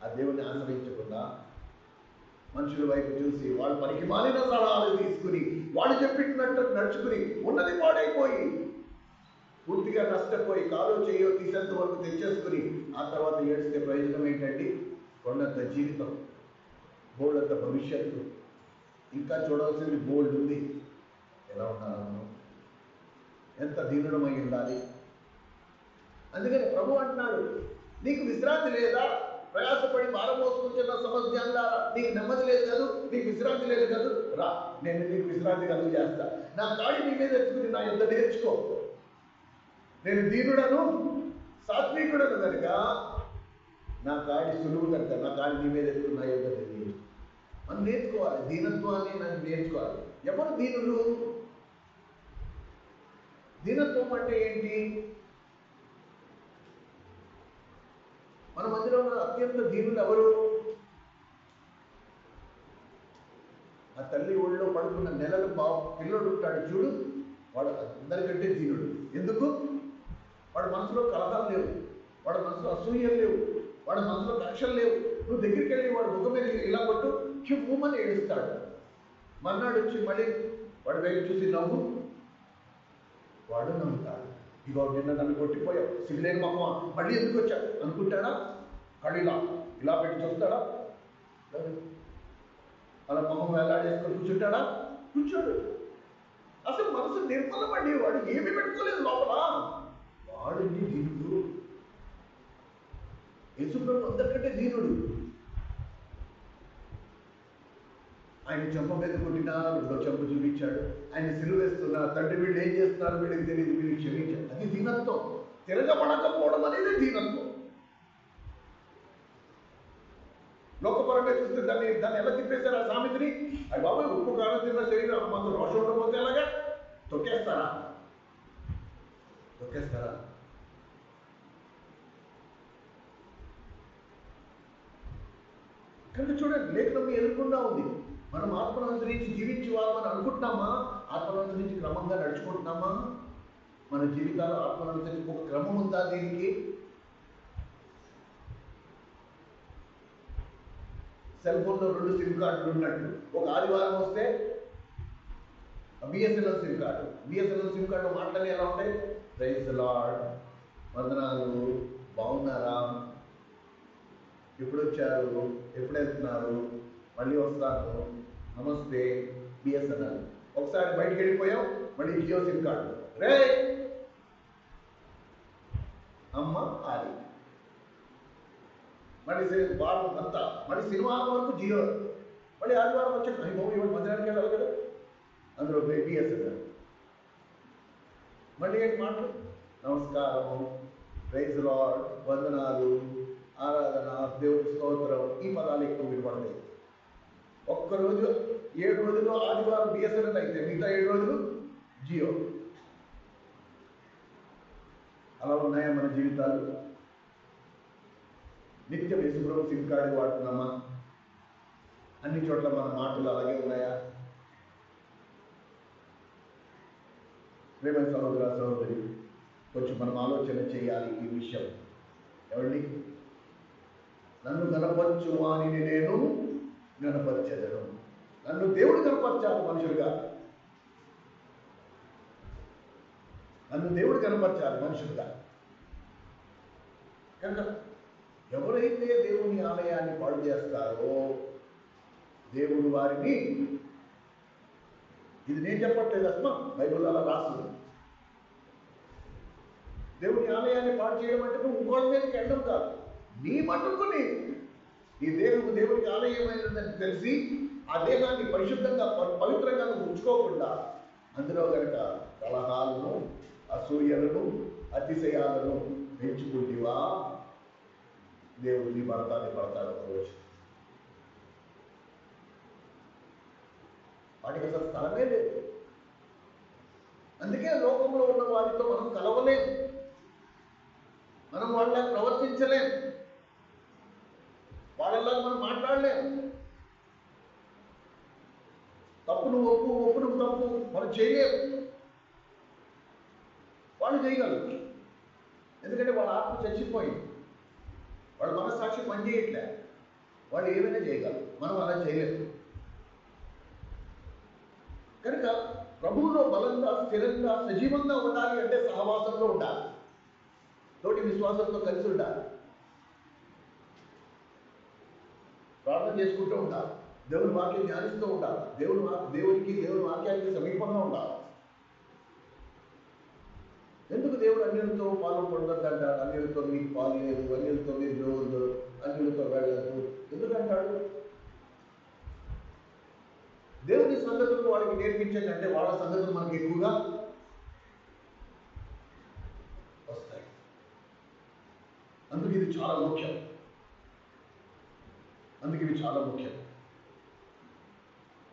ఆ దేవుడిని ఆశ్రయించకుండా మనుషుల వైపు చూసి వాళ్ళు పనికి మాలిన సలహాలు తీసుకుని వాడు చెప్పినట్టు నడుచుకుని ఉన్నది పాడైపోయి పూర్తిగా నష్టపోయి కాలో చేయో తీసేంత వరకు తెచ్చేసుకుని ఆ తర్వాత ఏడిస్తే ప్రయోజనం ఏంటండి? కొండంత జీవితం, బోల్డంత భవిష్యత్తు, ఇంకా చూడాల్సింది బోల్డ్ ఉంది. ఎలా ఉండాలి మనం? ఎంత దీనుడమై ఉండాలి? అందుకని ప్రభు అంటున్నాడు, నీకు విశ్రాంతి లేదా? ప్రయాసపడి భారం మోసుకుంటున్న సమస్యలారా, నీకు నెమ్మది లేదు కాదు, నీకు విశ్రాంతి లేదు కాదు, రా, నేను నీకు విశ్రాంతి కలుగు చేస్తా. నా కాడి నీ మీద ఎత్తుకుని నా ఎంత నేర్చుకో. నేను దీనుడను సాత్వికుడను కనుక నా కాడి సులువు కనుక నా కాడి నీ మీద ఎత్తుకుని నా ఎంత తెలియదు. మనం నేర్చుకోవాలి, దీనత్వాన్ని నన్ను నేర్చుకోవాలి. ఎవరు దీనులు? దీనత్వం అంటే ఏంటి? మన మధ్యలో ఉన్న అత్యంత దీనులు ఎవరు? ఆ తల్లి ఒళ్ళో పడుకున్న నెలలు పిల్లోడు ఉంటాడు చూడు, వాడు అందరికంటే దీనుడు. ఎందుకు? వాడి మనసులో కలహాలు లేవు, వాడి మనసులో అసూయలు లేవు, వాడి మనసులో కక్షలు లేవు. నువ్వు దగ్గరికి వెళ్ళి వాడు ముఖం మీద ఇలా కొట్టు, కిమ్మని ఏడుస్తాడు. మర్నాడు వచ్చి మళ్ళీ వాడి వైపు చూసి నవ్వు, వాడు నవ్వుతాడు. ఇగో నిన్న నన్ను కొట్టిపోయావు, సిగ్గులేని మొహమా, మళ్ళీ ఎందుకు వచ్చా అనుకుంటాడా? కళ్ళు ఇలా పెట్టి చూస్తాడా? అలా మొహం వేలాడేసుకొని కూర్చుంటాడా? కూర్చోడు. అసలు మనసు నిర్మలపడి వాడు ఏమి పెట్టుకోలేదు లోపల. వాడు దీనుడు. యేసుప్రభు అందరికంటే దీనుడు. ఆయన చెంప మీద కొట్టినా రెండో చెంప చూపించాడు. ఆయన సిలువ వేస్తున్నా తండ్రి వీళ్ళు ఏం చేస్తున్నారు వీళ్ళకి తెలియదు, వీళ్ళు క్షమించాడు. అది దీనత్వం. తిరగబడకపోవడం అనేది దీనత్వం. లోకపరంగా చూస్తే దాన్ని ఎలా తిప్పేశారు ఆ సామెతని? అది బాబాయ్ ఉప్పు కారం తిన్న శరీరం మాకు రోషం ఉండకపోతే ఎలాగా? తొక్కేస్తారా? కనుక చూడండి, లేఖనం ఎదుర్కొండా ఉంది. మనం ఆత్మను అనుసరించి జీవించి వాళ్ళని అనుకుంటున్నామా? ఆత్మను అనుసరించి క్రమంగా నడుచుకుంటున్నామా? మన జీవితాలు ఆత్మను అనుసరించి ఒక క్రమం ఉందా? దీనికి సెల్ ఫోన్లో 2 సిమ్ కార్డులు ఉన్నట్టు ఒక ఆదివారం వస్తే బిఎస్ఎన్ఎల్ సిమ్ కార్డు మాటలు ఎలా ఉంటాయి? ప్రైజ్ ది లార్డ్, వందనాలు, బాగున్నారా, ఎప్పుడు వచ్చారు, ఎప్పుడు వెళ్తున్నారు, మళ్ళీ వస్తాను, నమస్తే, బిఎస్ఎన్ఎల్. ఒకసారి బయటికి వెళ్ళిపోయాం, మళ్ళీ జియో సిమ్ కార్డు, రే అమ్మ ఆది, మళ్ళీ వారం అంతా, మళ్ళీ శనివారం వరకు జియో, మళ్ళీ ఆదివారం వచ్చాక ఇవాళ మధ్యాహ్నానికి వెళ్ళాలి కదా, అందులో బిఎస్ఎన్ఎల్. మళ్ళీ ఏంటి మాటలు? నమస్కారం, ప్రైజ్ ది లార్డ్, వందనాలు, ఆరాధన, దేవుడి స్తోత్రం, ఈ పదాలు ఎక్కువ వినపడతాయి. ఒక్కరోజు 7 రోజుల్లో ఆదివారం బిఎస్ఎన్ఎల్ అయితే మిగతా 7 రోజులు జియో. అలా ఉన్నాయా మన జీవితాలు? నిత్యం యేసుప్రభు సిమ్ కార్డు వాడుతున్నామా? అన్ని చోట్ల మన మాటలు అలాగే ఉన్నాయా? ప్రేమ సహోదర సహోదరి, కొంచెం మనం ఆలోచన చేయాలి ఈ విషయం. ఎవరిని? నన్ను గణపరచు వానిని నేను గణపరచెదను. నన్ను దేవుడు గణపరచాలి మనుషులుగా. నన్ను దేవుడు కనపరచాలి మనుషులుగా. కనుక ఎవరైతే దేవుని ఆలయాన్ని పాడు చేస్తారో దేవుడు వారిని, ఇది నేను చెప్పట్లేదు, అస్మా బైబిల్ అలా రాస్తుంది. దేవుని ఆలయాన్ని పాడు చేయడం అంటే నువ్వు ఇంకోళ్ళ మీదకి వెళ్ళడం కాదు, నీ మటుకుని నీ దేవునికి ఆలయమైనదని తెలిసి ఆ దేహాన్ని పరిశుద్ధంగా పవిత్రంగా నువ్వు ఉంచుకోకుండా అందులో కనుక కలహాలను, అసూయలను, అతిశయాలను పెంచుకుంటేవా దేవుడు నీ పడతాడు ఒకరోజు. వాటికి అసలు స్థలమే లేదు. అందుకే లోకంలో ఉన్న వారితో మనం కలవలేము, మనం వాళ్ళని ప్రవర్తించలేము. వాళ్ళలాగా మనం మాట్లాడలేము. తప్పు నువ్వు ఒప్పు, ఒప్పు నువ్వు తప్పు మనం చేయలేము. వాళ్ళు చేయగలరు, ఎందుకంటే వాళ్ళ ఆత్మ చచ్చిపోయింది, వాళ్ళ మనస్సాక్షి పనిచేయట్లే. వాళ్ళు ఏమైనా చేయగలరు, మనం అలా చేయలేము. కనుక ప్రభువులో బలంగా, స్థిరంగా, సజీవంగా ఉండాలి అంటే సహవాసంలో ఉండాలి, తోటి విశ్వాసంతో కలిసి ఉండాలి, ప్రార్థన చేసుకుంటూ ఉండాలి, దేవుని వాక్యం ధ్యానిస్తూ ఉండాలి, దేవుని వాక్యానికి సమీపంగా ఉండాలి. ఎందుకు దేవుడు అన్యులతో పాలు పొందొద్దంటాడు? అన్యులతో నీకు పాలు లేదు, అన్యులతో మీరు జోవద్దు, అన్యులతో వెళ్ళద్దు ఎందుకంటాడు? దేవుని సంగతులు వాళ్ళకి నేర్పించండి, వాళ్ళ సంగతులు మనకి ఎక్కువగా వస్తాయి. అందుకు ఇది చాలా ముఖ్యం.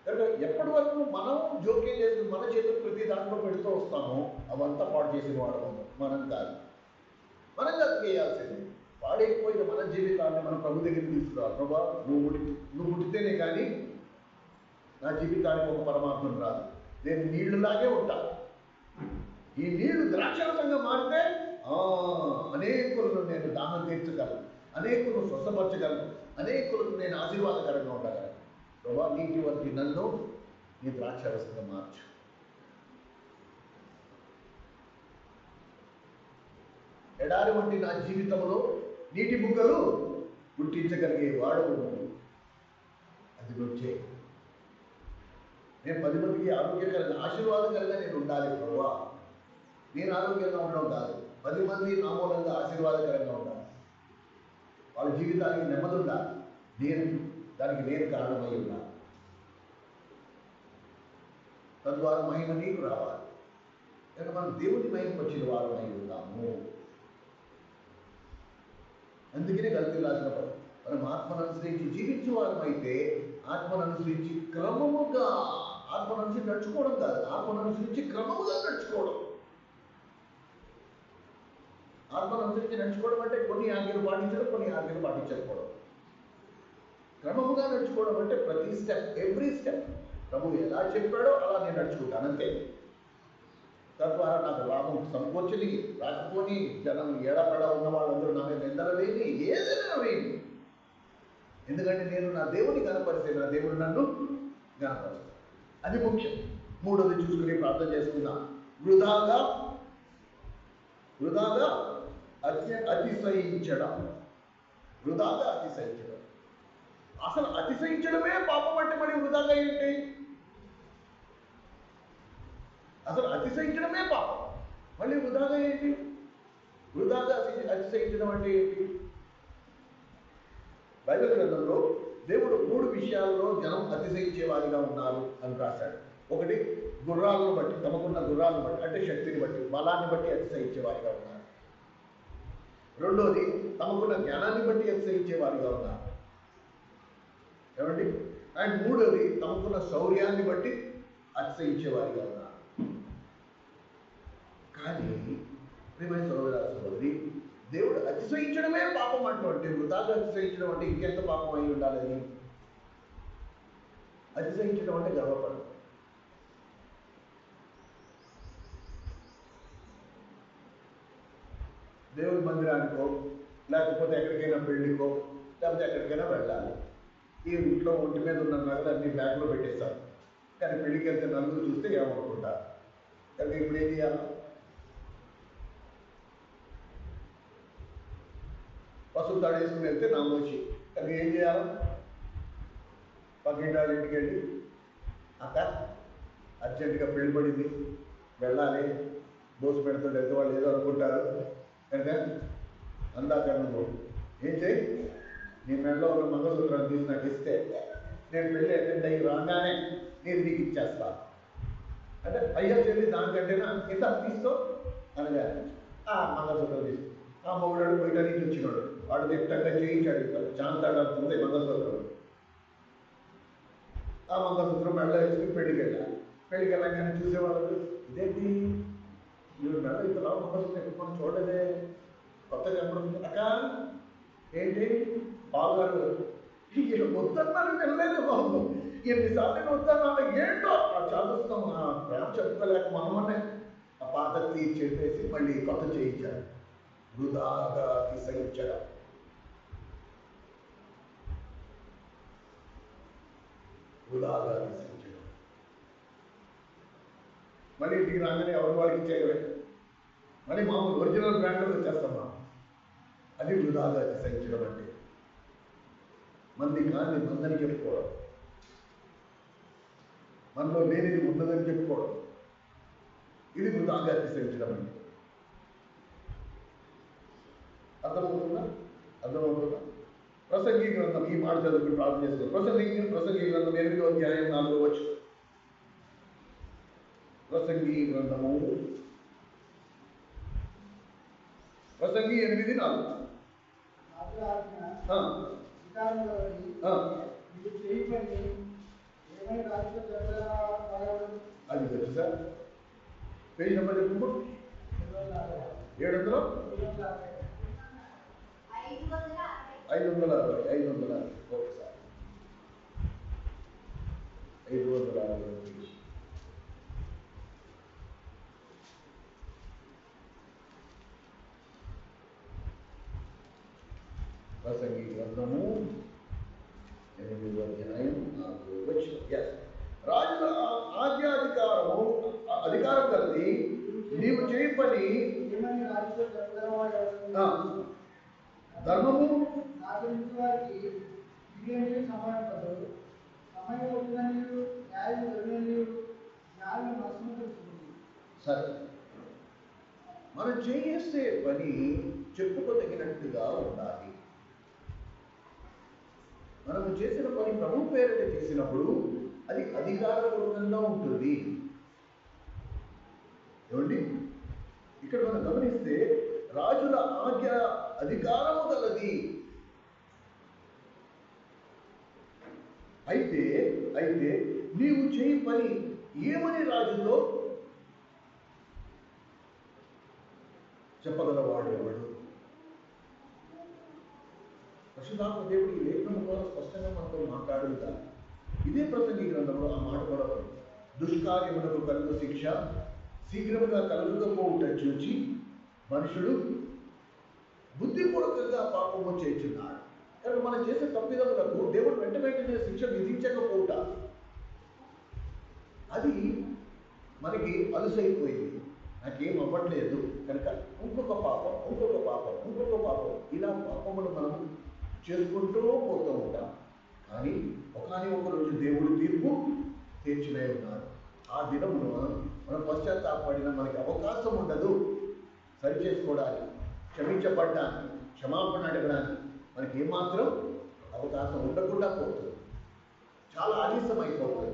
కనుక ఎప్పటి వరకు మనం జోక్యం చేసి మన చేతులు ప్రతి దాంట్లో పెడుతూ వస్తామో అవంతా పాడు చేసిన వాడు మనం కాదు. మనం కాదు చేయాల్సింది. పాడైపోయిన మన జీవితాన్ని మనం ప్రభు దగ్గరికి తీసుకురావాలి. ప్రభా, నువ్వు ముట్టితేనే కానీ నా జీవితానికి ఒక పరమాత్మను రాదు. నేను నీళ్లులాగే ఉంటాను. ఈ నీళ్లు ద్రాక్షరసంగా మారితే అనేకులను నేను దానం తీర్చగలను, అనేకులను స్వస్థపరచగలను, అనేకులకు నేను ఆశీర్వాదకరంగా ఉండగలను. ప్రభా, నీటి వంటి నన్ను నీ ద్రాక్షరసంగా మార్చు. ఎడారి వంటి నా జీవితంలో నీటి బుగ్గలు గుర్తించగలిగే వాడవు. అది వచ్చే నేను 10 మందికి ఆరోగ్యకరంగా, ఆశీర్వాదకరంగా నేను ఉండాలి ప్రభా. నేను ఆరోగ్యంగా ఉండడం కాదు, 10 మంది నా మూలంగా ఆశీర్వాదకరంగా ఉండాలి, వాళ్ళ జీవితానికి నెమ్మది ఉండాలి. దానికి నేను కారణమై ఉన్నాను. తద్వారా మహిమ నీకు రావాలి. కనుక మనం దేవుని మహిమకు వచ్చిన వారమై ఉన్నాము. అందుకనే గల్తీలు రాసినప్పుడు మనం ఆత్మను అనుసరించి జీవించే వారమైతే, ఆత్మను అనుసరించి క్రమముగా, ఆత్మను అనుసరించి నడుచుకోవడం కాదు, ఆత్మను అనుసరించి క్రమముగా నడుచుకోవడం. ఆత్మను అనుసరించి నడుచుకోవడం అంటే కొన్ని ఆజ్ఞలు పాటించడం, కొన్ని ఆజ్ఞలు పాటించకపోవడం. క్రమముగా నడుచుకోవడం అంటే ప్రతి స్టెప్, ఎవ్రీ స్టెప్ ప్రభు ఎలా చెప్పాడో అలా నేను నడుచుకుంటాను, అంతే. తద్వారా నాకు లాభం సమకూర్చని రాకపోని, జనం ఏడపడ ఉన్న వాళ్ళందరూ నా మీద నిందలు వేయని, ఏదైనా వేయని. ఎందుకంటే నేను నా దేవుని కనపరిస్తే నా దేవుడు నన్ను కనపరుస్తాను. అది ముఖ్యం. మూడోది చూసుకుని ప్రార్థన చేసుకుందాం. వృధాగా అతిశయించడం. వృధాగా అతిశయించడం. అసలు అతిశయించడమే పాపం అంటే మరి వృధాగా ఏంటి? అసలు అతిశయించడమే పాపం, మళ్ళీ వృధాగా ఏంటి? వృధాగా అతిశయించడం అంటే ఏంటి? బైబిల్ గ్రంథంలో దేవుడు 3 విషయాల్లో జనం అతిశయించే వారిగా ఉన్నారు అని రాశాడు. ఒకటి, గుర్రాలను బట్టి, తమకున్న గుర్రాలను బట్టి, అంటే శక్తిని బట్టి, బలాన్ని బట్టి అతిశయించే వారిగా ఉన్నారు. రెండోది, తమకున్న జ్ఞానాన్ని బట్టి అతిశయించే వారిగా ఉన్నారు. ఏమండి? అండ్ మూడోది, తమకున్న శౌర్యాన్ని బట్టి అతిశయించే వారిగా ఉన్నారు. కానీ ప్రియమైన సహోదరి, దేవుడు అతిశయించడమే పాపం అంటే వృధాగా అతిశయించడం అంటే ఇంకెంత పాపం అయి ఉండాలని? అతిశయించడం అంటే గర్వపడడం. దేవుని మందిరానికో, లేకపోతే ఎక్కడికైనా పెళ్లికో, లేకపోతే ఎక్కడికైనా వెళ్ళాలి. ఈ ఇంట్లో ఒంటి మీద ఉన్న నగలు అన్ని బ్యాగ్లో పెట్టేస్తారు. కానీ పెళ్లికి వెళ్తే నలుగురు చూస్తే ఏమనుకుంటారు? కానీ ఇప్పుడు ఏం చేయాలి? పసుపు తాడు వేసుకుని వెళ్తే నామోచి. కానీ ఏం చేయాలి? పక్కింటి వాళ్ళ ఇంటికి వెళ్ళి, అక్క అర్జెంటుగా పెళ్లి పడింది, వెళ్ళాలి, దోశ పెడుతుంటే వెళ్తే వాళ్ళు ఏదో అనుకుంటారు కనుక అందాక నువ్వు ఏం చేయి, నీ మెడలో ఉన్న మంగళసూత్రాన్ని తీసి నాకు ఇస్తే నేను పెళ్ళి అటెండ్ అయ్యి రాగానే నేను నీకు ఇచ్చేస్తా అంటే, అయ్యా చెల్లి దానికంటేనా ఇంత తీసుకో అనగా ఆ మంగళసూత్రం తీసుకో. ఆ మొగుడు బయట నుంచి వచ్చినాడు, వాడు దిట్టంగా చేయించాడు, ఇస్తారు చాంతాడుతుంది మంగళసూత్రం. ఆ మంగళసూత్రం మెడలో వేసుకుని పెళ్లికి వెళ్ళాలి. పెళ్లికి వెళ్ళగానే చూసేవాళ్ళు, ఇదేంటి మీరు మెడ ఇంత లావు మంగళసూత్రం ఎక్కువ చూడలేదే, కొత్తగా ఎప్పుడు అక్క ఏంటి బాగారు ఈయన వద్దన్నాను వెళ్ళలేదు బాబు, ఎన్నిసార్లు నేను వద్దన్నాను ఏంటో ఆ చాదస్తం ఆ ప్రేమ చెప్పుకోలేక మనమనే ఆ పాత చెప్పేసి మళ్ళీ కొత్త చేయించారు. వృధాగా అతిశయించడం. వృధాగా అతిశయించడం. మళ్ళీ ఇంటికి రాగానే ఎవరి వాళ్ళకి చేయడమే, మళ్ళీ మామూలు ఒరిజినల్ బ్రాండ్లో వచ్చేస్తామా. అది వృధాగా అతిశయించడం అంటే. మంది కాని మందని చెప్పుకోవడం, మనలో లేనిది ఉన్నదని చెప్పుకోవడం, ఇది వృధాగా అతిశయించడం అంటే. అర్థమవుతుందా? అర్థమవుతుందా? ప్రసంగి గ్రంథం, ఈ మాట చదువుకుని ప్రార్థన చేసుకోవాలి. ప్రసంగి గ్రంథం 8వ అధ్యాయం 4వ వచనం. ప్రసంగి గ్రంథము ప్రసంగి 8:4. అది తెలుసు సార్. పేజ్ నెంబర్ చెప్పు. 700 560 ఒకసారి 560. ప్రసంగి గ్రంథము 8వ అధ్యాయం 4వ వచనం. రాజుల అధికారం కలిగి నీవు చేయి పని ధర్మము సరే, మనం చేసే పని చెప్పుకోదగినట్టుగా ఉండాలి. మనము చేసిన పని ప్రభు పేరిట చేసినప్పుడు అది అధికారపూర్వకంగా ఉంటుంది. ఏమండి, ఇక్కడ మనం గమనిస్తే రాజుల ఆజ్ఞ అధికారము గలది. అయితే నీవు చేయి పని ఏమని రాజుతో చెప్పగలవాడు ఎవడు? పరిశుద్ధాత్మ దేవుడు ఈ లేఖనం కూడా స్పష్టంగా మనతో మాట్లాడుతా. ఇదే ప్రసంగి గ్రంథంలో ఆ మాట కూడా దుష్కార్యములకు కలుగు శిక్ష శీఘ్రముగా కలుగుకపోవుట చూచి మనుషుడు బుద్ధిపూర్వకంగా పాపము చేస్తున్నాడు. కనుక మనం చేసే తప్పిదములకు దేవుడు వెంటనే శిక్ష విధించకపోవుట అది మనకి అలుసైపోయింది. నాకేం అవ్వట్లేదు కనుక ఇంకొక పాపం ఇలా పాపములు మనం చేసుకుంటూ పోతూ ఉంటాం. కానీ ఒక రోజు దేవుడు తీర్పు తీర్చినే ఉన్నారు. ఆ దినమును మనం పశ్చాత్తాపడిన మనకి అవకాశం ఉండదు సరి చేసుకోవడానికి, క్షమించబడ్డానికి, క్షమాపణ అడగడానికి మనకి ఏమాత్రం అవకాశం ఉండకుండా పోతుంది. చాలా ఆలస్యం అయిపోతుంది.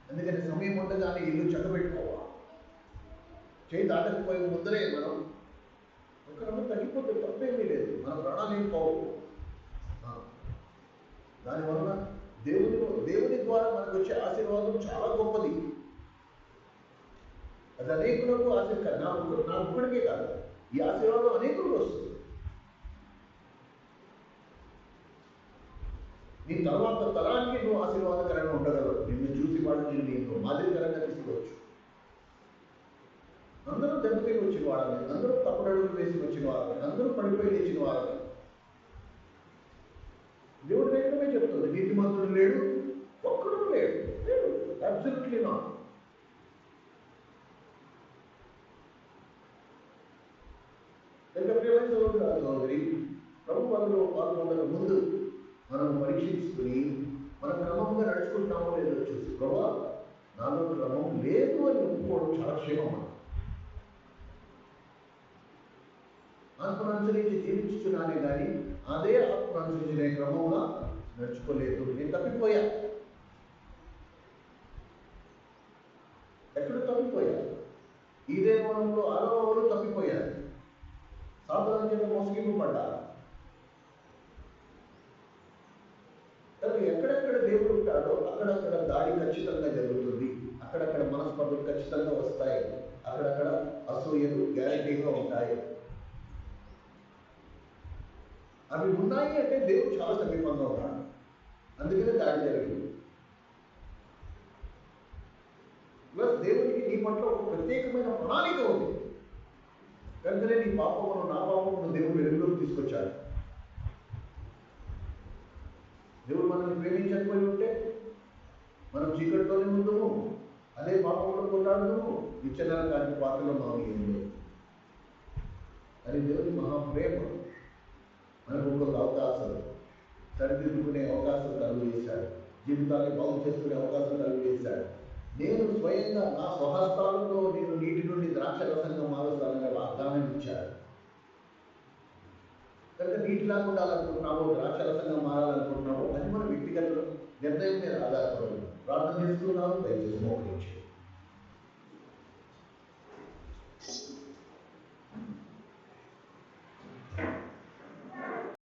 అందుకని సమయం ఉండగానే ఇల్లు చక్కబెట్టుకోవాలి. చేయి దాటకపోయే ముందరే మనం ఒకరమ్మ తగ్గిపోతే తప్పేమీ లేదు. మన ప్రాణాలు ఏం పోవు. దానివల్ల దేవుని ద్వారా మనకు వచ్చే ఆశీర్వాదం చాలా గొప్పది. అది అనేకులకు ఆశీర్వాదం. నా ఒక్కడికే కాదు, ఈ ఆశీర్వాదం అనేకులకు వస్తుంది. నీ తర్వాత తరానికి నువ్వు ఆశీర్వాదకరంగా ఉండగలవు. నిన్ను చూసి వాళ్ళు నిన్ను మాదిరికరంగా తీసుకోవచ్చు. అందరూ దెబ్బతిని వచ్చిన వాళ్ళని, అందరూ తప్పుడడుగులు వేసి వచ్చిన వాళ్ళని, అందరూ పడిపోయి లేచిన వాళ్ళని. దేవుడు లేఖనమే చెప్తుంది, నీతిమంతుడు లేడు, ఒక్కడు లేడు. Absolutely not. సోదరి ప్రభు పనులు పాల్గొనక ముందు మనం పరీక్షించుకుని మన క్రమంగా నడుచుకుంటామో లేదో చూసి ప్రభా నాలో క్రమం లేదు అని ఒప్పుకోవడం చాలా క్షేమం. ఆత్మను అనుసరించి జీవించుతున్నానే కానీ అదే ఆత్మను అనుసరించిన క్రమంగా నడుచుకోలేదు. నేను తప్పిపోయా. ఎక్కడ తప్పిపోయా? ఇదే మనంలో 6వ వారు తప్పిపోయారు. సాధారణ చేత మోసగింపబడ్డారు. ఎక్కడెక్కడ దేవుడు ఉంటాడో అక్కడక్కడ దాడి ఖచ్చితంగా జరుగుతుంది. అక్కడక్కడ మనస్పర్ధలు ఖచ్చితంగా వస్తాయి. అక్కడక్కడ అసూయలు గ్యారంటీగా ఉంటాయి. అవి ఉన్నాయి అంటే దేవుడు చాలా సమీపంగా ఉన్నాడు. అందుకనే దాడి జరిగింది. ప్లస్ దేవునికి నీ పట్ల ఒక ప్రత్యేకమైన ప్రణాళిక ఉంది. కనుకనే నీ పాపమును నా పాపమును దేవుడు వెలుగులోకి తీసుకొచ్చాడు. దేవుడు మనల్ని ప్రేమించకపోయి ఉంటే మనం చీకటితోనే ఉందము, అదే పాపంలో కొట్లాడుతాము, నిత్యనరకానికి పాత్రలో మనం ఏందో. అది దేవుని మహాప్రేమ. మనకు ఇంకొక అవకాశం, సరిదిద్దుకునే అవకాశం కలుగు చేశాడు. జీవితాన్ని బాగు చేసుకునే అవకాశం కలుగు చేశాడు. నేను స్వయంగా నా స్వహస్తాలతో నేను నీటి నుండి ద్రాక్షరసంగా మారుస్తానని వాగ్దానం ఇచ్చాడు. కనుక నీటిలాగా ఉండాలనుకుంటున్నావు, ద్రాక్షరసంగా మారాలనుకుంటున్నావు, అది మన వ్యక్తిగత నిర్ణయం మీద ఆధారపడి ప్రార్థన చేస్తున్నాను. దయచేసి మోకరించి